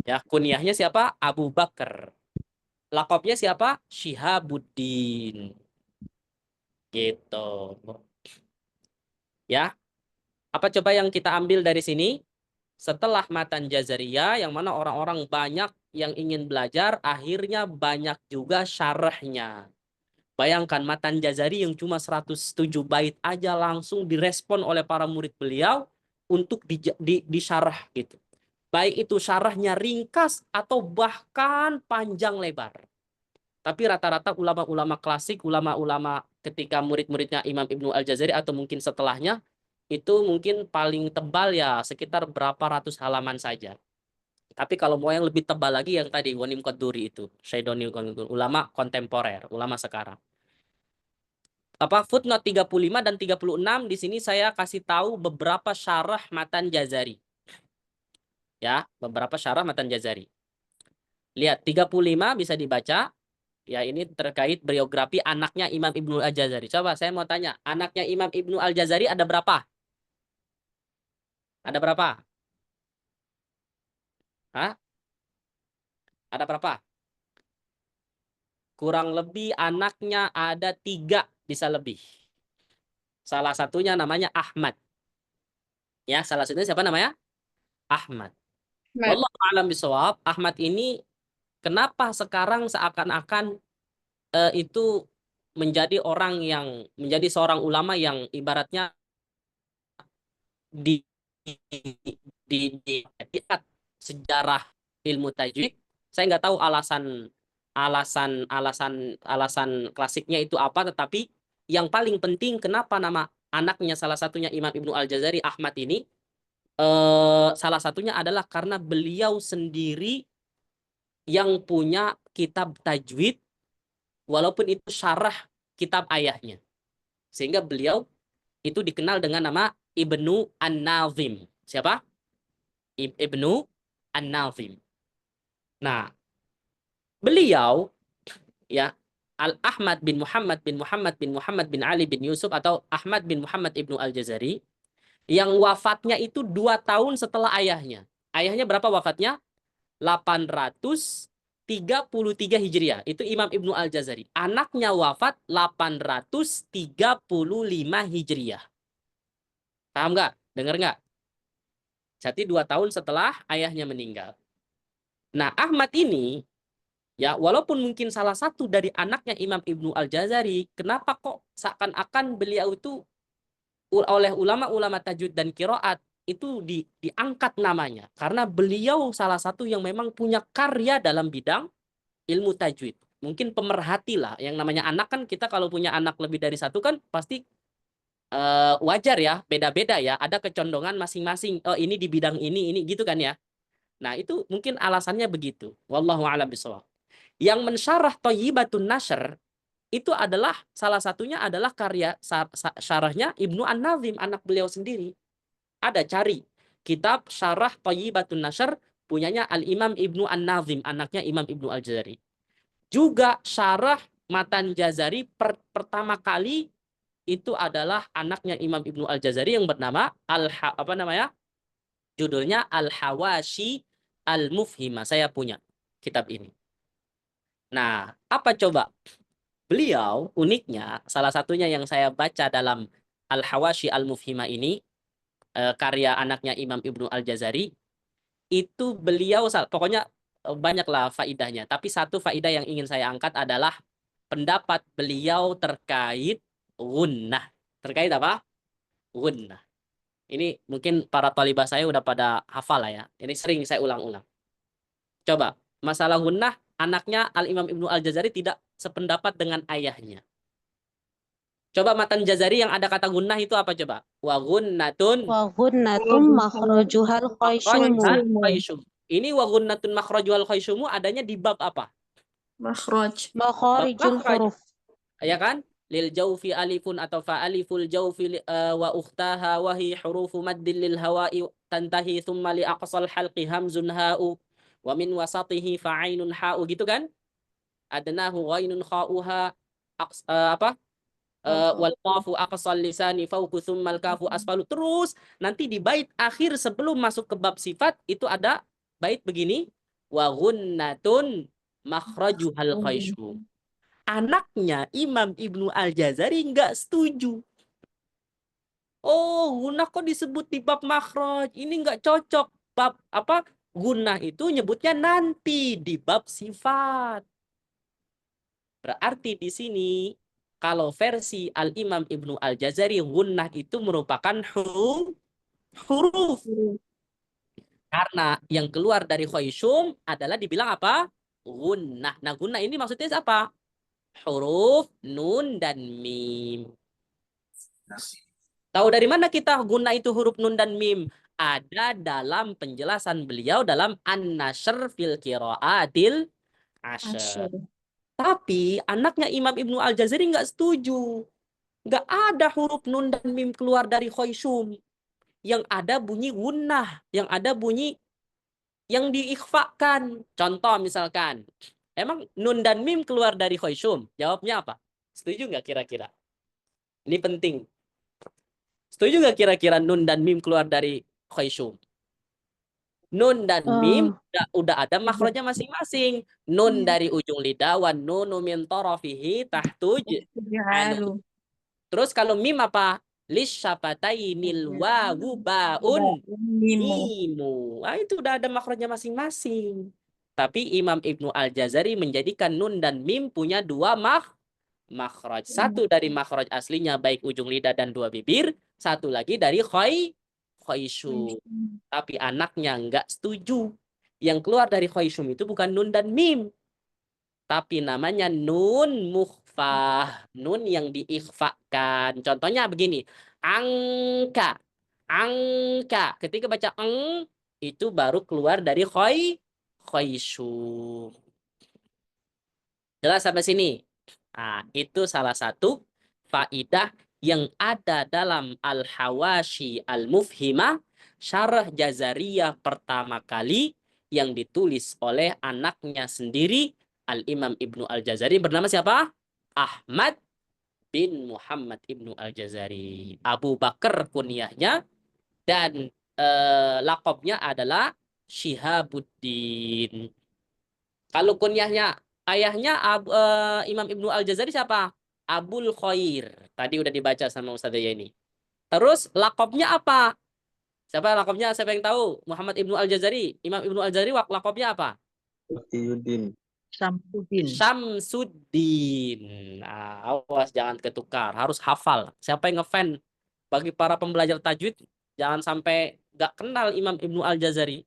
Ya, kunyahnya siapa? Abu Bakar. Lakopnya siapa? Syihabuddin. Gitu. Ya. Apa coba yang kita ambil dari sini? Setelah matan Jazariyah, yang mana orang-orang banyak yang ingin belajar, akhirnya banyak juga syarahnya. Bayangkan matan Jazari yang cuma 107 bait aja langsung direspon oleh para murid beliau untuk disyarah gitu. Baik itu syarahnya ringkas atau bahkan panjang lebar. Tapi rata-rata ulama-ulama klasik, ulama-ulama ketika murid-muridnya Imam Ibnu Al-Jazari atau mungkin setelahnya, itu mungkin paling tebal ya sekitar berapa ratus halaman saja. Tapi kalau mau yang lebih tebal lagi yang tadi Ghanim Qaduri itu, Syaidoni ulama kontemporer, ulama sekarang. Footnote 35 dan 36 di sini saya kasih tahu beberapa syarah matan Jazari. Ya, beberapa syarah matan Jazari. Lihat 35 bisa dibaca. Ya, ini terkait biografi anaknya Imam Ibnu Al-Jazari. Coba saya mau tanya, anaknya Imam Ibnu Al-Jazari ada berapa? Ada berapa? Hah? Ada berapa? Kurang lebih anaknya ada 3, bisa lebih. Salah satunya namanya Ahmad. Ya, salah satunya siapa namanya? Ahmad. Wallahu a'lam bishawab. Ahmad ini kenapa sekarang seakan-akan itu menjadi menjadi seorang ulama yang ibaratnya di sejarah ilmu tajwid. Saya nggak tahu alasan klasiknya itu apa, tetapi yang paling penting kenapa nama anaknya salah satunya Imam Ibnu Al-Jazari Ahmad ini salah satunya adalah karena beliau sendiri yang punya kitab tajwid walaupun itu syarah kitab ayahnya. Sehingga beliau itu dikenal dengan nama Ibnu An-Nazim. Siapa? Ibnu An-Nazim. Nah, beliau ya Al-Ahmad bin Muhammad bin Muhammad bin Muhammad bin Ali bin Yusuf atau Ahmad bin Muhammad Ibnu Al-Jazari Yang wafatnya itu 2 tahun setelah ayahnya. Ayahnya berapa wafatnya? 833 Hijriah. Itu Imam Ibnu Al-Jazari. Anaknya wafat 835 Hijriah. Paham nggak? Dengar nggak? Jadi 2 tahun setelah ayahnya meninggal. Nah, Ahmad ini, ya walaupun mungkin salah satu dari anaknya Imam Ibnu Al-Jazari, kenapa kok seakan-akan beliau itu oleh ulama-ulama tajwid dan qiraat itu diangkat namanya? Karena beliau salah satu yang memang punya karya dalam bidang ilmu tajwid. Mungkin pemerhati lah. Yang namanya anak kan, kita kalau punya anak lebih dari satu kan pasti wajar ya, beda-beda ya. Ada kecondongan masing-masing. Oh, ini di bidang ini gitu kan ya. Nah, itu mungkin alasannya begitu. Wallahu a'lam bishawab. Yang mensyarah Thayyibatun Nashr itu adalah salah satunya adalah karya syarahnya Ibnu An-Nazim, anak beliau sendiri. Ada, cari kitab Syarah Thayyibatun Nashr punyanya Al-Imam Ibnu An-Nazim, anaknya Imam Ibnu Al-Jazari. Juga syarah Matan Jazari pertama kali itu adalah anaknya Imam Ibnu Al-Jazari yang bernama judulnya Al-Hawashi Al-Mufhimah. Saya punya kitab ini. Nah, apa coba? Beliau uniknya, salah satunya yang saya baca dalam Al-Hawashi Al-Mufhimah ini, karya anaknya Imam Ibnu Al-Jazari, itu beliau, pokoknya banyaklah faidahnya. Tapi satu faidah yang ingin saya angkat adalah pendapat beliau terkait gunnah. Terkait apa? Gunnah. Ini mungkin para talibah saya udah pada hafal lah ya. Ini sering saya ulang-ulang. Coba, masalah gunnah, anaknya Al-Imam Ibnu Al-Jazari tidak sependapat dengan ayahnya. Coba Matan Jazari yang ada kata gunnah itu apa coba? Wa gunnatun Wa ghunnatum makhrajuhal khaysyumu. Ini wa gunnatun makhrajuhal khaysyumu adanya di bab apa? Makhraj. Makharijul huruf. Ya kan? Lil jawfi alifun atau fa aliful jawfi wa ukhtaha wa hi hurufu maddin lil hawa'i tantahi thumma li aqsal halqi hamzun ha'u wa min wasatihi fa ainun ha'u, gitu kan? Adnahu ghainun kha'uha wal qafu aqsal lisani fawqu thumma al kafu asfalu. Terus nanti di bait akhir sebelum masuk ke bab sifat itu ada bait begini, wa gunnatun makhrajuhal khaysyum. Anaknya Imam Ibnu Al-Jazari nggak setuju. Oh, gunnah kok disebut di bab makhraj? Ini nggak cocok. Bab apa? Gunnah itu nyebutnya nanti di bab sifat. Berarti di sini kalau versi Al-Imam Ibnu Al-Jazari, gunnah itu merupakan huruf. Karena yang keluar dari khaysyum adalah dibilang apa? Gunnah. Nah, gunnah ini maksudnya apa? Huruf nun dan mim. Tahu dari mana kita gunnah itu huruf nun dan mim? Ada dalam penjelasan beliau dalam An-Nashr fil Qiraatil Ashr. Tapi anaknya Imam Ibnu Al-Jazari nggak setuju. Nggak ada huruf nun dan mim keluar dari khaysyum. Yang ada bunyi gunnah. Yang ada bunyi yang diikhfakan. Contoh misalkan, emang nun dan mim keluar dari khaysyum? Jawabnya apa? Setuju nggak kira-kira? Ini penting. Setuju nggak kira-kira nun dan mim keluar dari khaysyum? Nun dan mim udah ada makhrajnya masing-masing. Nun dari ujung lidah, wan nunu min tarafihi tahtuj. Terus kalau mim apa? Lisyafatainil wawu baun mimu. Nah, itu udah ada makhrajnya masing-masing. Tapi Imam Ibnu Al-Jazari menjadikan nun dan mim punya dua makhraj. Satu dari makhraj aslinya baik ujung lidah dan dua bibir, satu lagi dari khaysyum. Tapi anaknya nggak setuju. Yang keluar dari khaysyum itu bukan nun dan mim, tapi namanya nun mukhfah, nun yang diikhfakan. Contohnya begini, angka. Ketika baca itu baru keluar dari khaysyum. Jelas sampai sini? Nah, itu salah satu faidah yang ada dalam Al-Hawashi Al-Mufhimah, syarah Jazariyah pertama kali yang ditulis oleh anaknya sendiri, Al-Imam Ibnu Al-Jazari, bernama siapa? Ahmad bin Muhammad Ibnu Al-Jazari. Abu Bakar kunyahnya, Dan lakobnya adalah Syihabuddin. Kalau kunyahnya ayahnya Imam Ibnu Al-Jazari siapa? Abul Khair. Tadi udah dibaca sama Ustazah Yeni. Terus lakobnya apa? Siapa lakobnya? Siapa yang tahu? Muhammad Ibnu Al-Jazari. Imam Ibnu Al-Jazari lakobnya apa? Taqiyuddin. Samsudin. Syamsuddin. Nah, awas jangan ketukar, harus hafal. Siapa yang ngefan bagi para pembelajar tajwid, jangan sampai gak kenal Imam Ibnu Al-Jazari.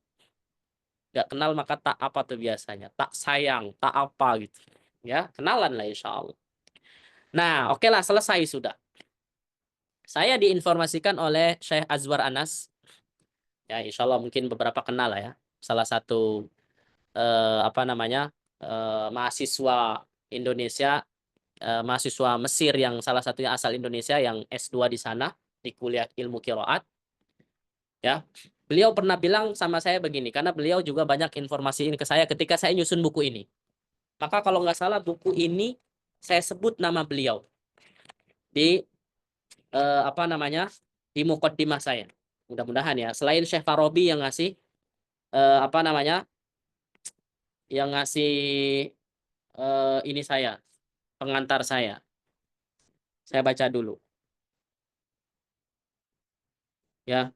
Gak kenal maka tak apa tuh biasanya, tak sayang, tak apa gitu. Ya, kenalan lah insya Allah. Nah, oke lah, selesai sudah. Saya diinformasikan oleh Syekh Azwar Anas. Ya, insya Allah mungkin beberapa kenal lah ya. Salah satu mahasiswa Indonesia, mahasiswa Mesir yang salah satunya asal Indonesia yang S2 di sana di kuliah ilmu qiraat. Ya, beliau pernah bilang sama saya begini, karena beliau juga banyak informasiin ke saya ketika saya nyusun buku ini. Maka kalau nggak salah buku ini saya sebut nama beliau di di muqaddimah saya. Mudah-mudahan ya. Selain Syekh Farabi yang ngasih yang ngasih ini saya, pengantar saya. Saya baca dulu. Ya.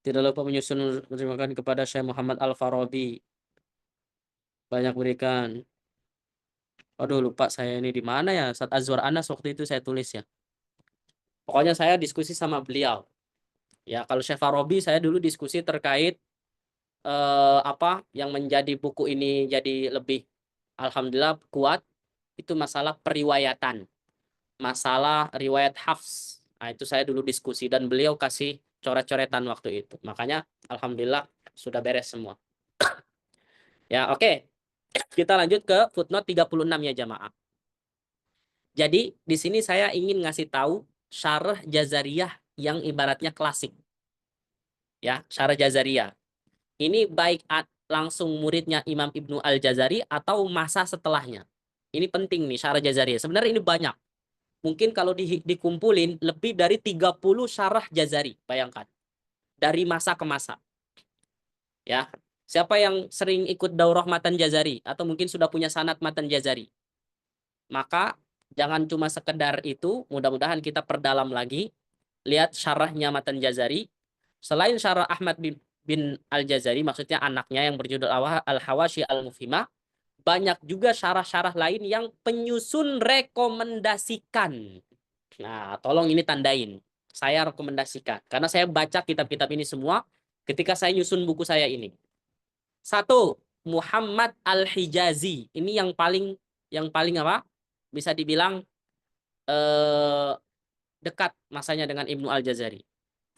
Tidak lupa menyusun terima kasih kepada Syekh Muhammad Al-Farabi. Banyak berikan. Aduh, lupa saya ini di mana ya? Saat Azwar Anas waktu itu saya tulis ya. Pokoknya saya diskusi sama beliau. Ya, kalau Syekh Farabi saya dulu diskusi terkait apa yang menjadi buku ini jadi lebih alhamdulillah kuat itu masalah periwayatan. Masalah riwayat hafs. Nah, itu saya dulu diskusi dan beliau kasih coret-coretan waktu itu. Makanya alhamdulillah sudah beres semua. Ya, oke. Kita lanjut ke footnote 36 ya jamaah. Jadi di sini saya ingin ngasih tahu syarah Jazariyah yang ibaratnya klasik. Ya, syarah Jazariyah. Ini baik langsung muridnya Imam Ibnu Al-Jazari atau masa setelahnya. Ini penting nih syarah Jazariyah. Sebenarnya ini banyak. Mungkin kalau dikumpulin lebih dari 30 syarah Jazari, bayangkan. Dari masa ke masa. Ya. Siapa yang sering ikut daurah matan Jazari atau mungkin sudah punya sanad matan Jazari? Maka jangan cuma sekedar itu, mudah-mudahan kita perdalam lagi. Lihat syarahnya matan Jazari. Selain syarah Ahmad bin Al-Jazari, maksudnya anaknya yang berjudul Al-Hawashi Al-Mufhimah, banyak juga syarah-syarah lain yang penyusun rekomendasikan. Nah, tolong ini tandain. Saya rekomendasikan. Karena saya baca kitab-kitab ini semua ketika saya nyusun buku saya ini. 1. Muhammad Al-Hijazi. Ini yang paling apa? Bisa dibilang dekat masanya dengan Ibnu Al-Jazari.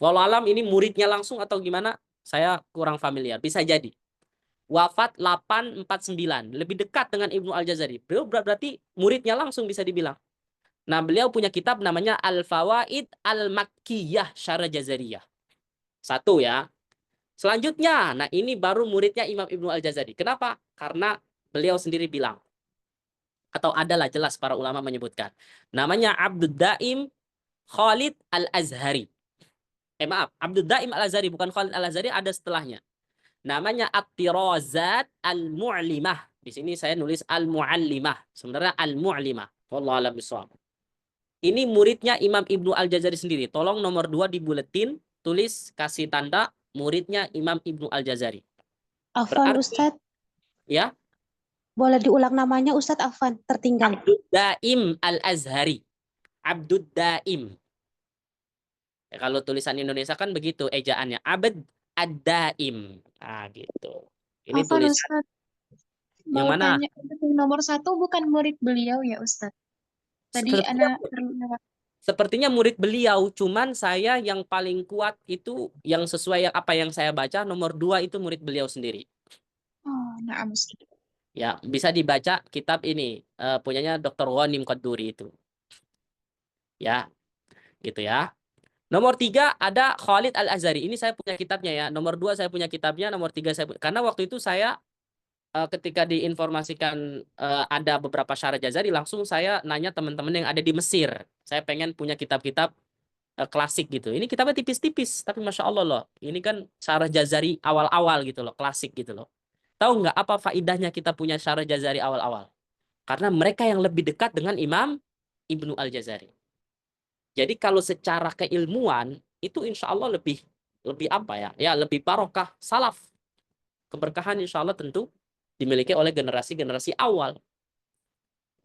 Walau alam ini muridnya langsung atau gimana? Saya kurang familiar. Bisa jadi. Wafat 849. Lebih dekat dengan Ibnu Al-Jazari. Beliau berarti muridnya langsung bisa dibilang. Nah, beliau punya kitab namanya Al-Fawaid Al-Makkiyah Syarah Jazariyah. 1 ya. Selanjutnya, nah ini baru muridnya Imam Ibnu Al-Jazari. Kenapa? Karena beliau sendiri bilang. Atau adalah jelas para ulama menyebutkan. Namanya Abdud Daim Khalid Al-Azhari. Maaf, Abdud Daim Al-Azhari, bukan Khalid Al-Azhari, ada setelahnya. Namanya At-Tirazat Al-Mu'limah. Di sini saya nulis Al-Mu'allimah. Sebenarnya Al-Mu'limah. Wallahu a'lam bishawab. Ini muridnya Imam Ibnu Al-Jazari sendiri. Tolong nomor 2 di buletin, tulis kasih tanda muridnya Imam Ibnu Al-Jazari. Afwan Ustadz, Ya, boleh diulang namanya Ustadz Afwan, tertinggal. Abdud Daim Al-Azhari. Abdud Daim. Ya, kalau tulisan Indonesia kan begitu ejaannya. Abd Ad-Daim. Nah, gitu. Ini Afwan tulisan. Ustadz, Yang mau mana? tanya, nomor 1 bukan murid beliau ya Ustadz? Tadi anak terlewat. Sepertinya murid beliau, cuman saya yang paling kuat itu yang sesuai apa yang saya baca, nomor 2 itu murid beliau sendiri. Oh, na'am Ustadz. Ya, bisa dibaca kitab ini, punyanya Dr. Ghanim Qadduri itu. Ya, gitu ya. Nomor 3 ada Khalid Al-Azhari. Ini saya punya kitabnya ya. Nomor 2 saya punya kitabnya, nomor 3 saya punya. Karena waktu itu saya ketika diinformasikan ada beberapa syarah Jazari, langsung saya nanya teman-teman yang ada di Mesir. Saya pengen punya kitab-kitab klasik gitu. Ini kitabnya tipis-tipis, tapi masya Allah loh. Ini kan Syarah Jazari awal-awal gitu loh, klasik gitu loh. Tahu nggak apa faidahnya kita punya Syarah Jazari awal-awal? Karena mereka yang lebih dekat dengan Imam Ibnu Al-Jazari. Jadi kalau secara keilmuan itu insya Allah lebih apa ya? Ya lebih barokah salaf. Keberkahan insya Allah tentu dimiliki oleh generasi-generasi awal.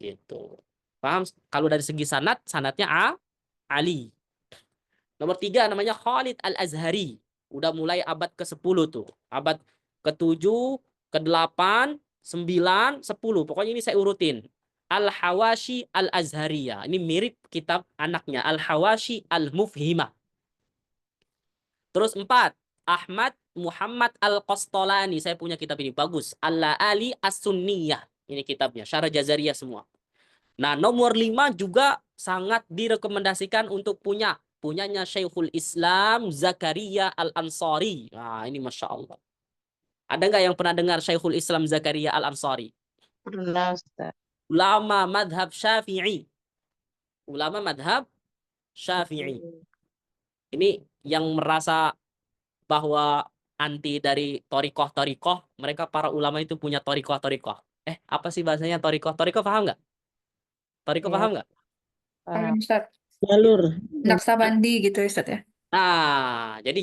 Gitu. Paham? Kalau dari segi sanadnya Ali. Nomor 3 namanya Khalid Al-Azhari. Udah mulai abad ke-10 tuh. Abad ke-7, ke-8, 9, 10. Pokoknya ini saya urutin. Al-Hawashi Al-Azhariyah. Ini mirip kitab anaknya. Al-Hawashi Al-Mufhimah. Terus 4. Ahmad Muhammad Al-Qastolani. Saya punya kitab ini. Bagus. Al-Ali As-Sunniyah. Ini kitabnya. Syarah Jazariyah semua. Nah, nomor 5 juga sangat direkomendasikan untuk punyanya Syekhul Islam Zakaria Al-Ansari. Nah, ini Masya Allah. Ada nggak yang pernah dengar Syekhul Islam Zakaria Al-Ansari? Pernah, Ustaz. Ulama madhab Syafi'i. Ulama madhab Syafi'i. Ini yang merasa bahwa anti dari torikoh-torikoh, mereka para ulama itu punya torikoh-torikoh. Apa sih bahasanya torikoh? Torikoh paham nggak? Torikoh Ya, paham nggak? paham. Ustaz. Jalur. Naksabandi gitu Ustaz ya. Nah, jadi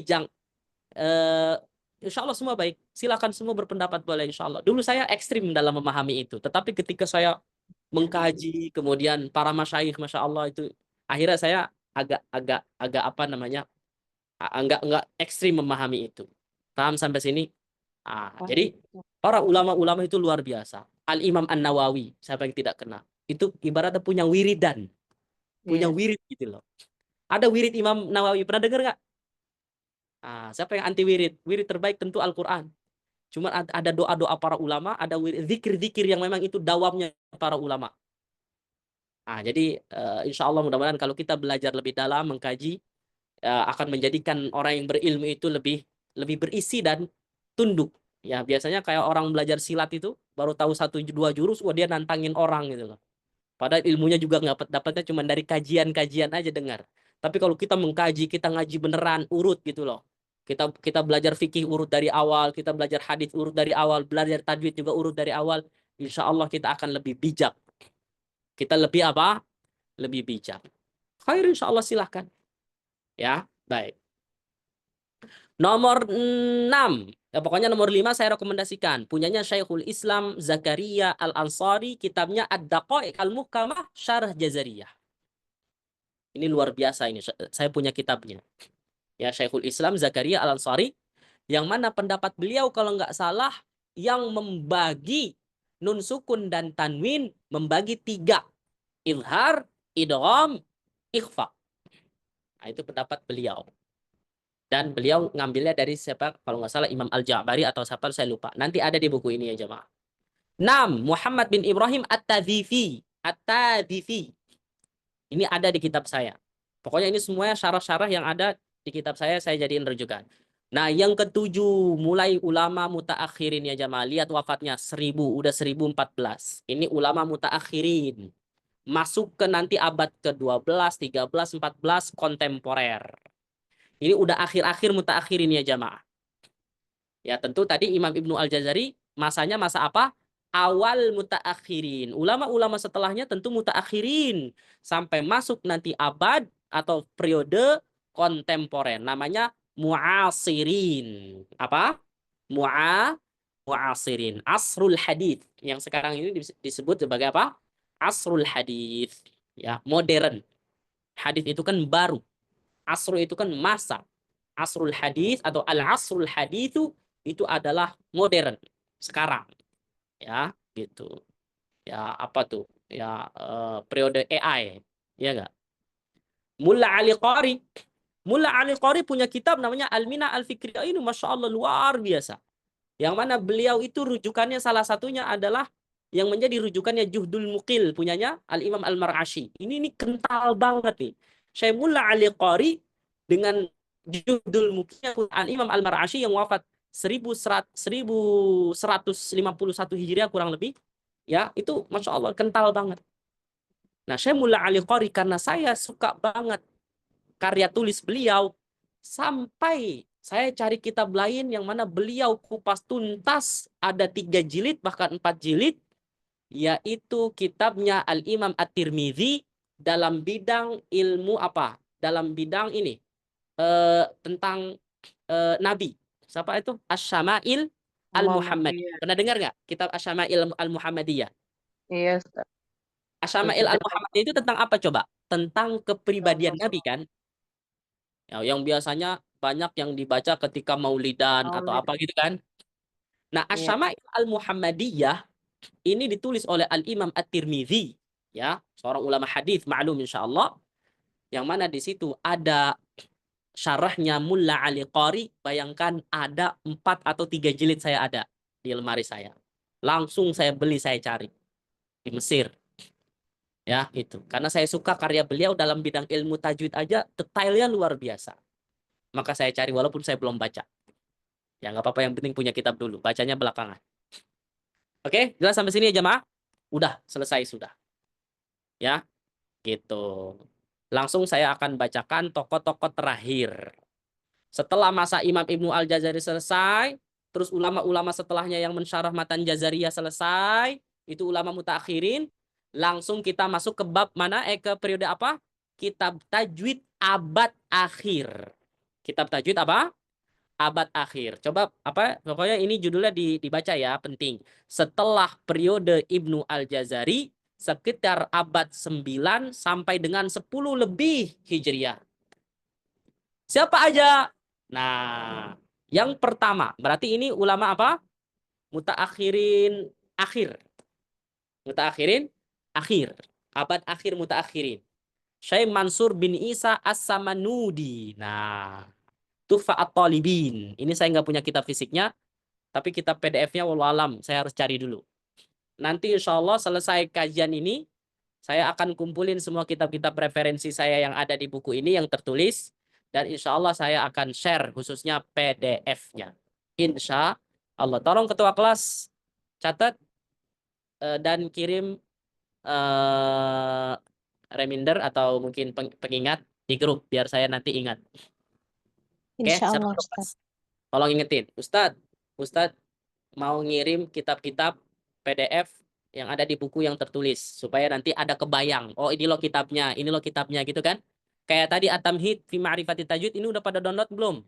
insya Allah semua baik. Silakan semua berpendapat boleh insya Allah. Dulu saya ekstrim dalam memahami itu. Tetapi ketika saya mengkaji, kemudian para masyayikh, Masya Allah itu, akhirnya saya agak apa namanya, enggak ekstrim memahami itu. Paham sampai sini? Jadi para ulama-ulama itu luar biasa. Al-Imam An-Nawawi, siapa yang tidak kenal? Itu ibaratnya punya wiridan. Punya wirid gitu loh. Ada wirid Imam Nawawi, pernah dengar nggak? Siapa yang anti wirid? Wirid terbaik tentu Al-Quran. Cuma ada doa-doa para ulama, ada zikir-zikir yang memang itu dawamnya para ulama. Jadi insya Allah mudah-mudahan kalau kita belajar lebih dalam, mengkaji, akan menjadikan orang yang berilmu itu lebih berisi dan tunduk. Ya biasanya kayak orang belajar silat itu baru tahu 1-2 jurus, wah dia nantangin orang gitu loh. Padahal ilmunya juga nggak dapatnya cuma dari kajian-kajian aja dengar. Tapi kalau kita mengkaji, kita ngaji beneran urut gitu loh. Kita belajar fikih urut dari awal, kita belajar hadis urut dari awal, belajar tajwid juga urut dari awal. Insya Allah kita akan lebih bijak. Kita lebih apa? Lebih bijak. Khair insya Allah silahkan. Ya, baik. Nomor 6. Pokoknya nomor 5 saya rekomendasikan. Punyanya Syekhul Islam Zakaria Al-Ansari. Kitabnya Ad-Daqaiq Al-Muhkamah Syarah Jazariyah. Ini luar biasa ini. Saya punya kitabnya. Ya, Syekhul Islam Zakaria Al-Ansari. Yang mana pendapat beliau kalau nggak salah yang membagi nun sukun dan tanwin membagi 3. Izhar, idgham, ikhfa. Nah, itu pendapat beliau. Dan beliau ngambilnya dari siapa? Kalau nggak salah Imam Al-Ja'bari atau siapa saya lupa. Nanti ada di buku ini ya jemaah. 6. Muhammad bin Ibrahim At-Tadhifi. At-Tadhifi. Ini ada di kitab saya. Pokoknya ini semuanya syarah-syarah yang ada di kitab saya jadiin rujukan. Nah, yang ke-7 mulai ulama mutaakhirin ya jemaah. Lihat wafatnya 1000, udah 1014. Ini ulama mutaakhirin. Masuk ke nanti abad ke-12, 13, 14 kontemporer. Ini udah akhir-akhir mutaakhirin ya jamaah. Ya tentu tadi Imam Ibnu Al-Jazari masanya masa apa? Awal mutaakhirin. Ulama-ulama setelahnya tentu mutaakhirin. Sampai masuk nanti abad atau periode kontemporer. Namanya mu'asirin. Apa? Mu'asirin. Asrul hadith. Yang sekarang ini disebut sebagai apa? Asrul hadith. Ya, modern. Hadith itu kan baru. Asru itu kan masa. Asrul hadis atau al-asrul haditsu itu adalah modern sekarang. Ya, gitu. Ya, apa tuh? Ya, periode AI. Ya enggak? Mulla Ali Qari. Mulla Ali Qari punya kitab namanya Al-Mina Al-Fikriyah. Ini Masya Allah luar biasa. Yang mana beliau itu rujukannya salah satunya adalah yang menjadi rujukannya Juhdul Muqil punyanya Al-Imam Al-Mar'ashi. Ini kental banget nih. Syekh Mulla Ali Qari dengan Juhdul Muqil Al-Imam Al-Mar'ashi yang wafat 1151 Hijriah kurang lebih. Ya, itu Masya Allah kental banget. Nah, Syekh Mulla Ali Qari karena saya suka banget karya tulis beliau sampai saya cari kitab lain yang mana beliau kupas tuntas, ada 3 jilid bahkan 4 jilid, yaitu kitabnya Al-Imam At-Tirmidzi dalam bidang ilmu apa? Dalam bidang ini tentang Nabi. Siapa itu? Asy-Syama'il Al-Muhammadiyah. Pernah dengar nggak kitab Asy-Syama'il Al-Muhammadiyah? Iya, Ustaz. Asy-Syama'il Al-Muhammadiyah itu tentang apa coba? Tentang kepribadian Nabi kan? Ya, yang biasanya banyak yang dibaca ketika maulidan atau apa gitu kan. Nah, Iya. Asy-Syama'il Al-Muhammadiyah ini ditulis oleh Al-Imam At-Tirmidzi, ya, seorang ulama hadis maklum insyaallah, yang mana di situ ada syarahnya Mulla Ali Qari. Bayangkan ada 4 atau 3 jilid saya ada di lemari saya. Langsung saya beli, saya cari di Mesir. Ya, itu. Karena saya suka karya beliau dalam bidang ilmu tajwid aja, detailnya luar biasa. Maka saya cari walaupun saya belum baca. Ya nggak apa-apa, yang penting punya kitab dulu, bacanya belakangan. Oke, jelas sampai sini ya jemaah? Udah, selesai sudah. Ya, gitu. Langsung saya akan bacakan tokoh-tokoh terakhir. Setelah masa Imam Ibnu Al-Jazari selesai, terus ulama-ulama setelahnya yang mensyarah matan Jazariyah selesai, itu ulama mutaakhirin, langsung kita masuk ke bab mana? Ke periode apa? Kitab tajwid abad akhir. Kitab tajwid apa? Abad akhir. Coba apa? Pokoknya ini judulnya dibaca ya, penting. Setelah periode Ibnu Al-Jazari sekitar abad 9 sampai dengan 10 lebih Hijriah. Siapa aja? Nah, yang pertama, berarti ini ulama apa? Mutaakhirin akhir. Mutaakhirin akhir. Abad akhir mutaakhirin. Syekh Mansur bin Isa As-Samanudi. Nah, Tuhfa At-Talibin. Ini saya nggak punya kitab fisiknya, tapi kitab PDF-nya wallahualam saya harus cari dulu. Nanti insya Allah selesai kajian ini, saya akan kumpulin semua kitab-kitab referensi saya yang ada di buku ini yang tertulis, dan insya Allah saya akan share khususnya PDF-nya. Insya Allah. Tolong ketua kelas catat dan kirim reminder atau mungkin pengingat di grup biar saya nanti ingat. Oke, Insya siapa Allah, ketua Ustaz. kelas? Tolong ingetin, Ustadz mau ngirim kitab-kitab PDF yang ada di buku yang tertulis supaya nanti ada kebayang. Oh, ini loh kitabnya, gitu kan? Kayak tadi At-Tamhid fi Ma'rifati Tajwid, ini udah pada download belum?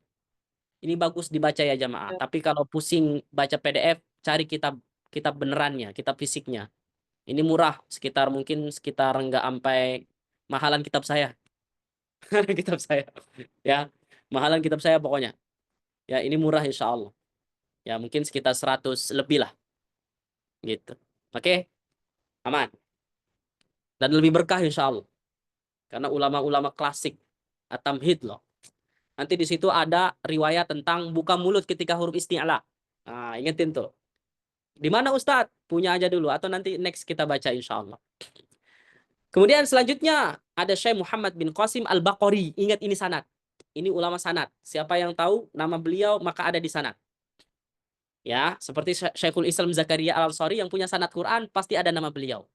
Ini bagus dibaca ya jamaah. Tapi kalau pusing baca PDF, cari kitab benerannya, kitab fisiknya. Ini murah, mungkin sekitar nggak sampai mahalan kitab saya. Kitab saya. Ya, mahalan kitab saya pokoknya. Ya, ini murah insya Allah. Ya, mungkin sekitar 100 lebih lah. Gitu. Oke? Aman. Dan lebih berkah insya Allah. Karena ulama-ulama klasik At-Tamhid loh. Nanti di situ ada riwayat tentang buka mulut ketika huruf isti'la. Nah, ingetin tuh. Di mana Ustadz? Punya aja dulu atau nanti next kita baca insya Allah. Kemudian selanjutnya ada Syekh Muhammad bin Qasim Al-Baqari. Ingat ini sanad. Ini ulama sanad. Siapa yang tahu nama beliau maka ada di sanad. Ya, seperti Syekhul Islam Zakaria Al-Ansari yang punya sanad Quran pasti ada nama beliau.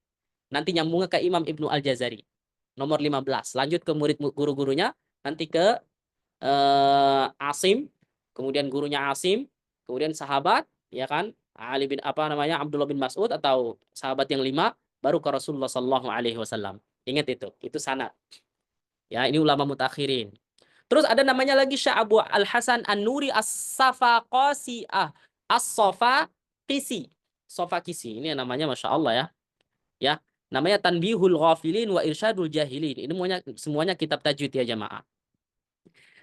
Nanti nyambungnya ke Imam Ibnu Al-Jazari. Nomor 15. Lanjut ke murid guru-gurunya, nanti ke Asim, kemudian gurunya Asim, kemudian sahabat, ya kan? Ali bin Abdullah bin Mas'ud atau sahabat yang 5, baru ke Rasulullah sallallahu alaihi wasallam. Ingat itu sanad. Ya, ini ulama mutakhirin. Terus ada namanya lagi Syekh Abu Al-Hasan An-Nuri As-Safaqisi As-Safaqisi. Safaqisi ini namanya Masya Allah ya. Ya, namanya Tanbihul Ghafilin wa Irsyadul Jahilin. Ini semuanya kitab tajwid ya jamaah.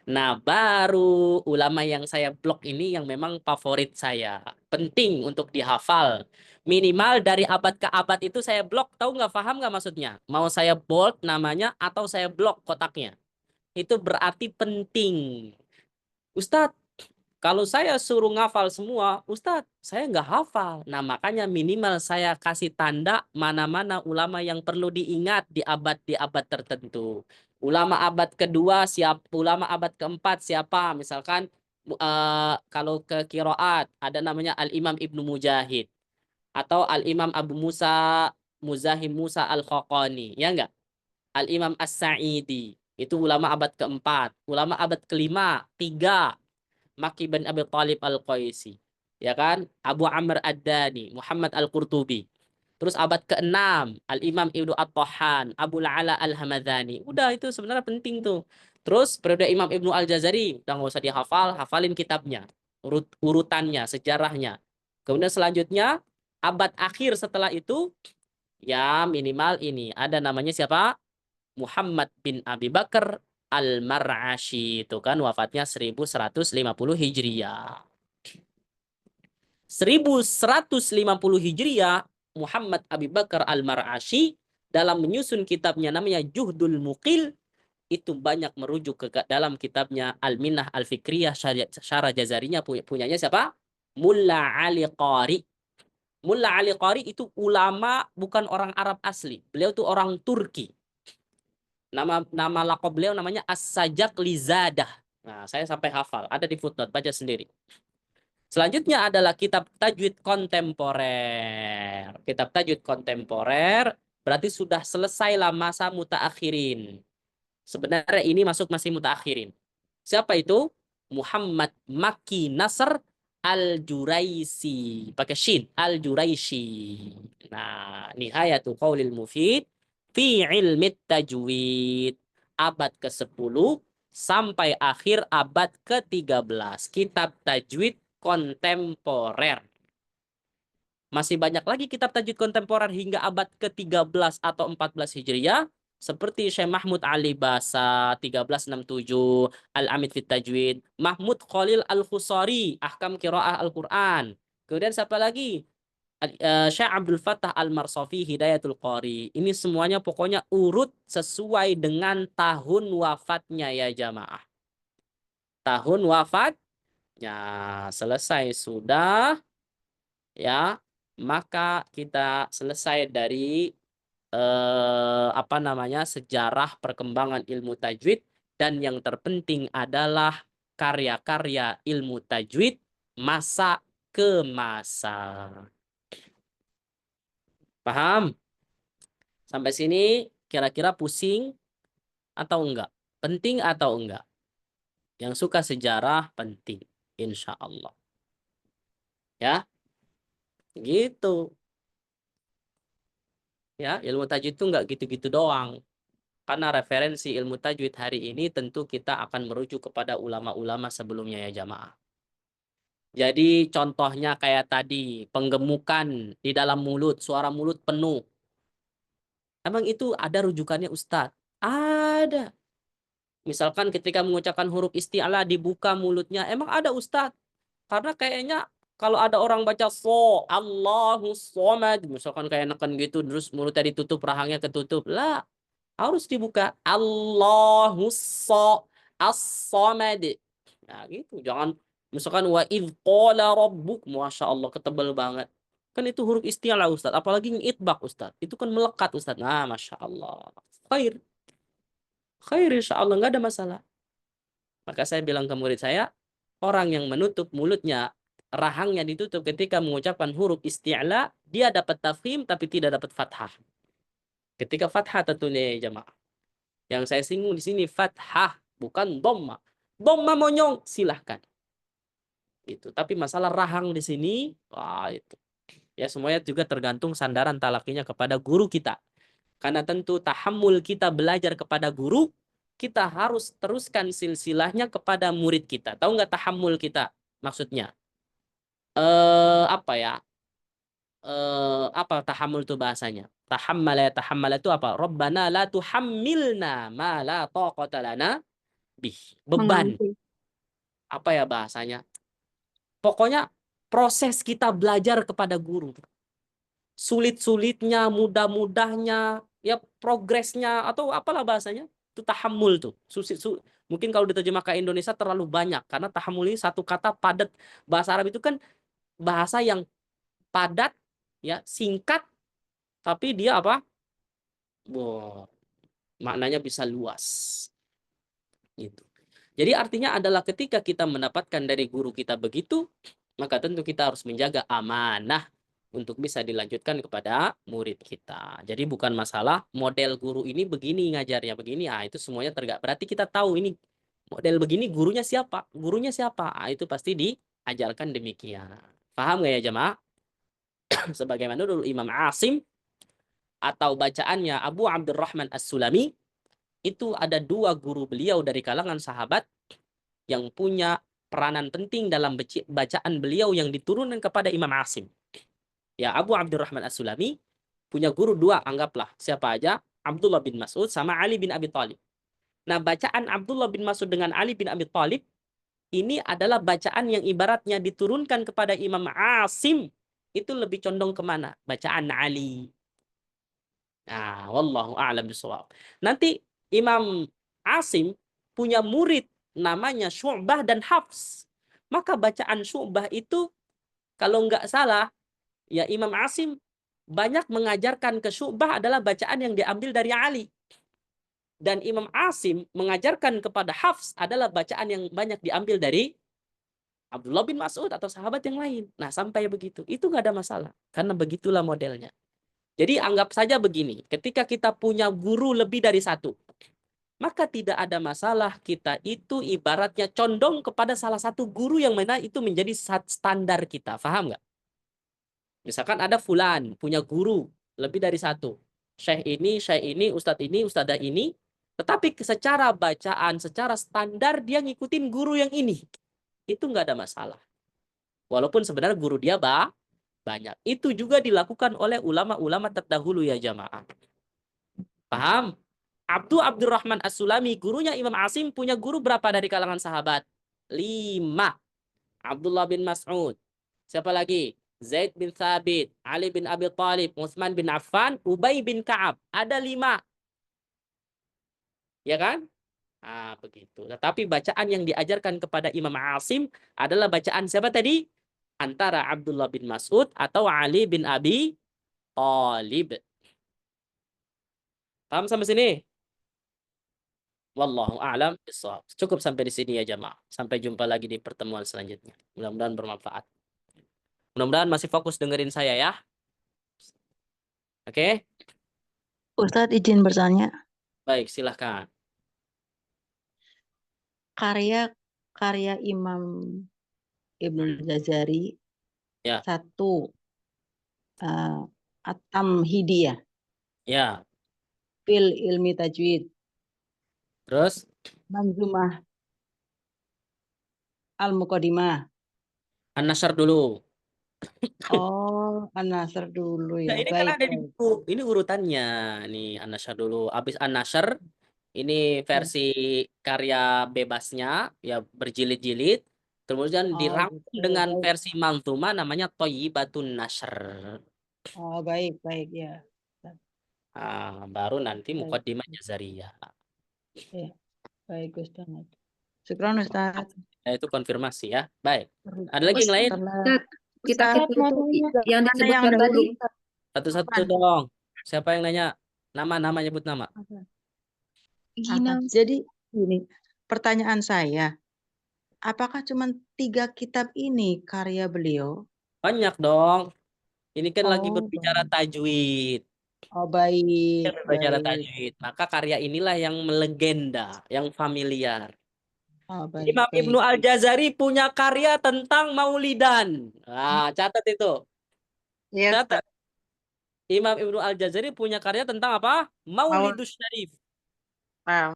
Nah, baru ulama yang saya blok ini yang memang favorit saya. Penting untuk dihafal. Minimal dari abad ke abad itu saya blok. Tahu nggak, paham nggak maksudnya? Mau saya bold namanya atau saya blok kotaknya. Itu berarti penting. Ustadz, kalau saya suruh ngafal semua, Ustadz, saya nggak hafal. Nah, makanya minimal saya kasih tanda mana-mana ulama yang perlu diingat di abad tertentu. Ulama abad kedua siapa? Ulama abad keempat siapa? Misalkan kalau ke qiraat ada namanya Al-Imam Ibnu Mujahid atau Al-Imam Abu Musa Muzahim Musa Al-Khaqani, ya enggak? Al-Imam As-Sa'idi, Itu ulama abad keempat. Ulama abad kelima, 3. Maki bin Abi Thalib Al-Qaisi. Ya kan? Abu Amr Ad-Dani, Muhammad Al-Qurtubi. Terus abad ke-6, Al-Imam Ibnu At-Tahan, Abu La'ala Al-Hamadani. Udah itu sebenarnya penting tuh. Terus periode Imam Ibnu Al-Jazari, udah nggak usah dihafal, hafalin kitabnya, urutannya, sejarahnya. Kemudian selanjutnya, abad akhir setelah itu, ya minimal ini. Ada namanya siapa? Muhammad bin Abi Bakar Al-Mar'ashi. Itu kan wafatnya 1150 Hijriah. 1150 Hijriah, Muhammad Abi Bakar Al-Mar'ashi dalam menyusun kitabnya namanya Juhdul Muqil, itu banyak merujuk ke dalam kitabnya Al-Minnah Al-Fikriyah Syarah Jazarinya, punyanya siapa? Mulla Ali Qari. Mulla Ali Qari itu ulama, bukan orang Arab asli. Beliau itu orang Turki. Nama laqab beliau namanya As-Sajaqlizadah. Nah, saya sampai hafal, ada di footnote, baca sendiri. Selanjutnya adalah kitab tajwid kontemporer. Kitab tajwid kontemporer berarti sudah selesailah masa mutaakhirin. Sebenarnya ini masih mutaakhirin. Siapa itu? Muhammad Maki Nasr Al-Juraisi. Pakai shin, Al-Juraisi. Nah, Nihayatul Qaulil Mufid fi ilmi tajwid. Abad ke-10 sampai akhir abad ke-13. Kitab tajwid kontemporer. Masih banyak lagi kitab tajwid kontemporer hingga abad ke-13 atau 14 Hijriah, seperti Syekh Mahmud Ali Basa 1367, Al-Amid fit Tajwid, Mahmud Khalil Al-Khusari, Ahkam Qiraah Al-Quran. Kemudian siapa lagi? Syekh Abdul Fattah Al-Marsafi, Hidayatul Qari. Ini semuanya pokoknya urut sesuai dengan tahun wafatnya ya jamaah. Tahun wafat ya, selesai sudah ya, maka kita selesai dari sejarah perkembangan ilmu tajwid, dan yang terpenting adalah karya-karya ilmu tajwid masa ke masa. Paham? Sampai sini kira-kira pusing atau enggak? Penting atau enggak? Yang suka sejarah penting, insya Allah. Ya, gitu. Ya, ilmu tajwid itu enggak gitu-gitu doang. Karena referensi ilmu tajwid hari ini tentu kita akan merujuk kepada ulama-ulama sebelumnya ya jamaah. Jadi contohnya kayak tadi, penggemukan di dalam mulut, suara mulut penuh. Emang itu ada rujukannya Ustadz? Ada. Misalkan ketika mengucapkan huruf isti'la dibuka mulutnya, emang ada Ustadz? Karena kayaknya kalau ada orang baca so, Allahu Somad, misalkan kayak neken gitu, terus mulutnya ditutup, rahangnya ketutup. Lah, harus dibuka. Allahu so, as-somad. Nah gitu, jangan misalkan wa idh qala rabbuk, Masya Allah, ketebal banget. Kan itu huruf isti'la Ustadz, apalagi ngitbak Ustadz. Itu kan melekat Ustadz. Nah, Masya Allah. Khair. Khair insya Allah, nggak ada masalah. Maka saya bilang ke murid saya, orang yang menutup mulutnya, rahangnya ditutup ketika mengucapkan huruf isti'la, dia dapat tafkhim tapi tidak dapat fathah. Ketika fathah tentunya ya jamaah. Yang saya singgung di sini fathah, bukan dhamma. Dhamma monyong, silahkan. Gitu. Tapi masalah rahang di sini, wah itu. Ya semuanya juga tergantung sandaran talakinya kepada guru kita. Karena tentu tahammul kita belajar kepada guru, kita harus teruskan silsilahnya kepada murid kita. Tahu nggak tahammul kita maksudnya? Apa tahammul itu bahasanya? Tahammala itu apa? Rabbana la tuhammilna ma la taqata lana bih. Beban. Apa ya bahasanya? Pokoknya proses kita belajar kepada guru. Sulit-sulitnya, mudah-mudahnya, ya progresnya atau apalah bahasanya, itu tahammul tuh. Mungkin kalau diterjemah ke Indonesia terlalu banyak karena tahammul ini satu kata padat. Bahasa Arab itu kan bahasa yang padat, ya singkat, tapi dia apa? Wow, maknanya bisa luas. Gitu. Jadi artinya adalah ketika kita mendapatkan dari guru kita begitu, maka tentu kita harus menjaga amanah untuk bisa dilanjutkan kepada murid kita. Jadi bukan masalah model guru ini begini ngajarnya begini, itu semuanya berarti kita tahu ini model begini gurunya siapa? Gurunya siapa? Itu pasti diajarkan demikian. Paham nggak ya jemaah? Sebagaimana dulu Imam Asim atau bacaannya Abu Abdurrahman As-Sulami, itu ada 2 guru beliau dari kalangan sahabat yang punya peranan penting dalam bacaan beliau yang diturunkan kepada Imam Asim. Ya, Abu Abdurrahman As-Sulami punya guru 2, anggaplah siapa aja, Abdullah bin Mas'ud sama Ali bin Abi Thalib. Nah, bacaan Abdullah bin Mas'ud dengan Ali bin Abi Thalib ini adalah bacaan yang ibaratnya diturunkan kepada Imam Asim, itu lebih condong kemana? Bacaan Ali. Nah, wallahu a'lam bishawab. Nanti Imam Asim punya murid namanya Syu'bah dan Hafs. Maka bacaan Syu'bah itu kalau nggak salah, ya Imam Asim banyak mengajarkan ke Syu'bah adalah bacaan yang diambil dari Ali. Dan Imam Asim mengajarkan kepada Hafs adalah bacaan yang banyak diambil dari Abdullah bin Mas'ud atau sahabat yang lain. Nah, sampai begitu. Itu nggak ada masalah. Karena begitulah modelnya. Jadi anggap saja begini. Ketika kita punya guru lebih dari 1, maka tidak ada masalah kita itu ibaratnya condong kepada salah satu guru yang mana itu menjadi standar kita. Paham nggak? Misalkan ada fulan punya guru lebih dari 1. Syekh ini, ustadzah ini. Tetapi secara bacaan, secara standar dia ngikutin guru yang ini. Itu nggak ada masalah. Walaupun sebenarnya guru dia banyak. Itu juga dilakukan oleh ulama-ulama terdahulu ya jamaah. Paham? Abdurrahman As-Sulami, gurunya Imam Asim, punya guru berapa dari kalangan sahabat? 5. Abdullah bin Mas'ud. Siapa lagi? Zaid bin Thabit, Ali bin Abi Thalib, Utsman bin Affan, Ubay bin Ka'ab. Ada 5. Ya kan? Begitu. Tetapi bacaan yang diajarkan kepada Imam Asim adalah bacaan siapa tadi? Antara Abdullah bin Mas'ud atau Ali bin Abi Thalib. Paham sampai sini? Wallahu a'lam bishawab. Cukup sampai di sini ya jamaah. Sampai jumpa lagi di pertemuan selanjutnya. Mudah-mudahan bermanfaat. Mudah-mudahan masih fokus dengerin saya ya. Oke? Ustadz izin bertanya, Baik, silahkan. karya Imam Ibnu Jazari Ya. 1 At-Tamhidiyah Ya. fil ilmi tajwid, Terus? Manzumah Al-Muqaddimah. An-Nasr dulu. Oh, An-Nasr dulu Nah, ya. ini kan Baik, ada di baik. buku. Ini urutannya. Nih, An-Nasr dulu. Habis An-Nasr, ini versi karya bebasnya, ya berjilid-jilid. Kemudian Oh, dirangkum gitu. dengan Baik. versi manzuma namanya Thayyibatun Nasr. Oh, baik, baik ya. Baru nanti Baik. Muqaddimah Jazariyah. Ya, baik Ustaz. Syukran Ustaz. Nah, itu konfirmasi ya. Baik. Ada lagi yang lain? Kita Ustaz, itu yang mana disebutkan dahulu, tadi. Ustaz? Satu-satu Apaan? dong. Siapa yang nanya? Nama nyebut nama. Apa? Jadi ini pertanyaan saya, apakah cuma 3 kitab ini karya beliau? Banyak dong. Ini kan lagi Oh, berbicara tajwid. oh baik, Berbicara baik. tajwid. Maka karya inilah yang melegenda, yang familiar. Oh, baik, Imam baik. Ibnu Al-Jazari punya karya tentang maulidan. Catat itu. Iya, Catat. Imam Ibnu Al-Jazari punya karya tentang apa? Maulidus Syarif. Wow.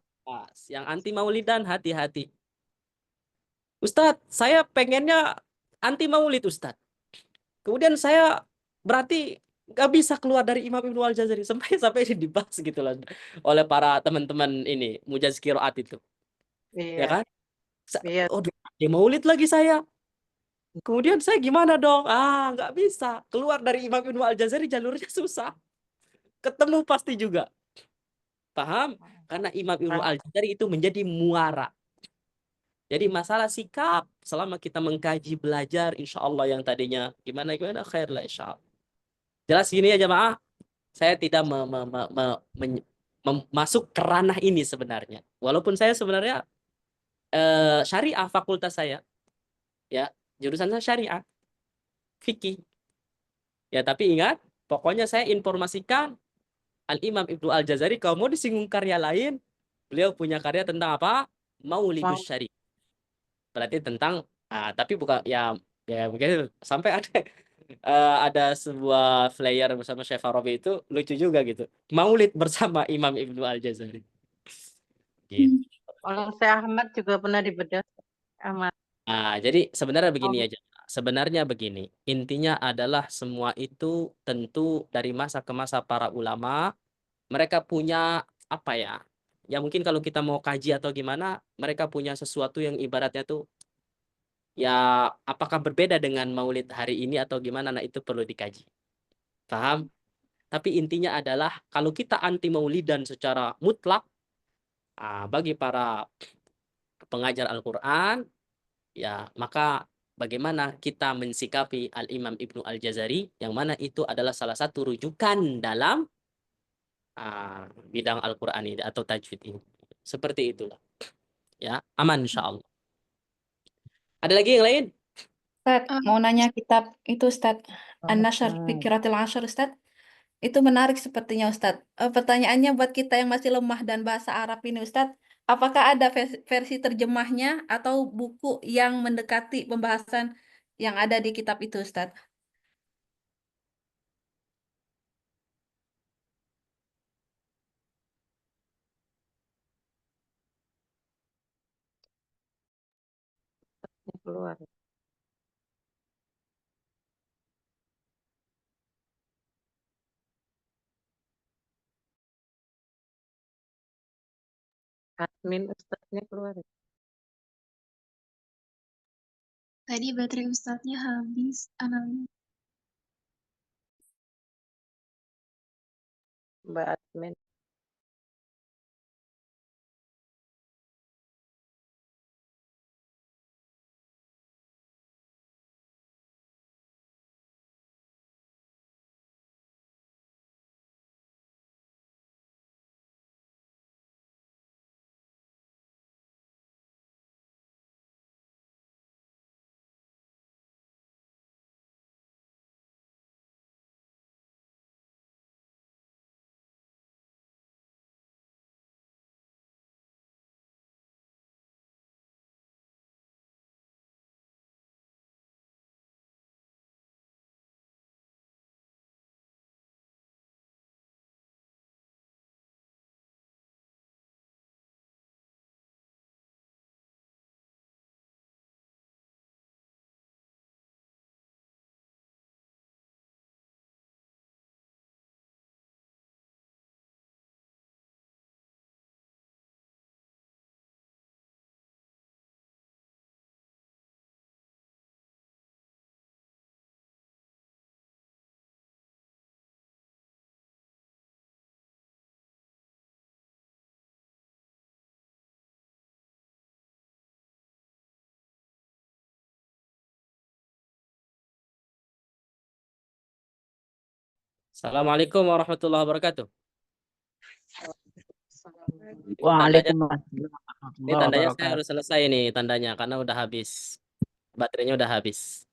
Yang anti maulidan hati-hati. Ustadz, saya pengennya anti maulid Ustadz. Kemudian saya berarti nggak bisa keluar dari Imam Ibnu Al-Jazari sampai dibahas gitu loh oleh para teman-teman ini Mujaz Qiraat itu. Ya Iya, kan? iya. Di maulid lagi saya. Kemudian saya gimana dong? Nggak bisa. Keluar dari Imam Ibnu Al-Jazari jalurnya susah. Ketemu pasti juga. Paham? Karena Imam Ibnu Al-Jazari itu menjadi muara. Jadi masalah sikap selama kita mengkaji belajar insya Allah yang tadinya gimana khair lah insya Allah. Jelas gini ya jamaah. Saya tidak masuk ke ranah ini sebenarnya. Walaupun saya sebenarnya syariah fakultas saya. Ya, jurusan saya syariah. Fikih. Ya, tapi ingat, pokoknya saya informasikan Al-Imam Ibnu Al-Jazari, kalau mau disinggung karya lain, beliau punya karya tentang apa? Maulidus Syarif. Berarti tentang, tapi bukan, ya mungkin sampai ada sebuah flyer bersama Syekh Farabi itu lucu juga gitu. Maulid bersama Imam Ibnu Al-Jazari. Gitu. Kalau saya Ahmad juga pernah dibedah. Ahmad. Jadi sebenarnya begini aja. Sebenarnya begini, intinya adalah semua itu tentu dari masa ke masa para ulama, mereka punya apa ya? Ya mungkin kalau kita mau kaji atau gimana, mereka punya sesuatu yang ibaratnya tuh ya apakah berbeda dengan Maulid hari ini atau gimana, nah itu perlu dikaji. Paham? Tapi intinya adalah kalau kita anti Maulidan secara mutlak, bagi para pengajar Al-Qur'an, ya maka bagaimana kita mensikapi Al-Imam Ibnu Al-Jazari yang mana itu adalah salah satu rujukan dalam bidang Al-Qur'an ini atau tajwid ini. Seperti itulah. Ya, aman insyaallah. Ada lagi yang lain? Ustaz, mau nanya kitab itu Ustaz, An-Nashr fi Qiraatil Ashr Ustaz. Itu menarik sepertinya Ustaz. Pertanyaannya buat kita yang masih lemah dan bahasa Arab ini Ustaz, apakah ada versi terjemahnya atau buku yang mendekati pembahasan yang ada di kitab itu Ustaz? Keluar. Admin Ustaznya keluar. Tadi baterai Ustadznya habis. Mbak admin. Assalamualaikum warahmatullahi wabarakatuh. Waalaikumsalam Ini tandanya saya harus selesai nih tandanya karena udah habis. Baterainya udah habis.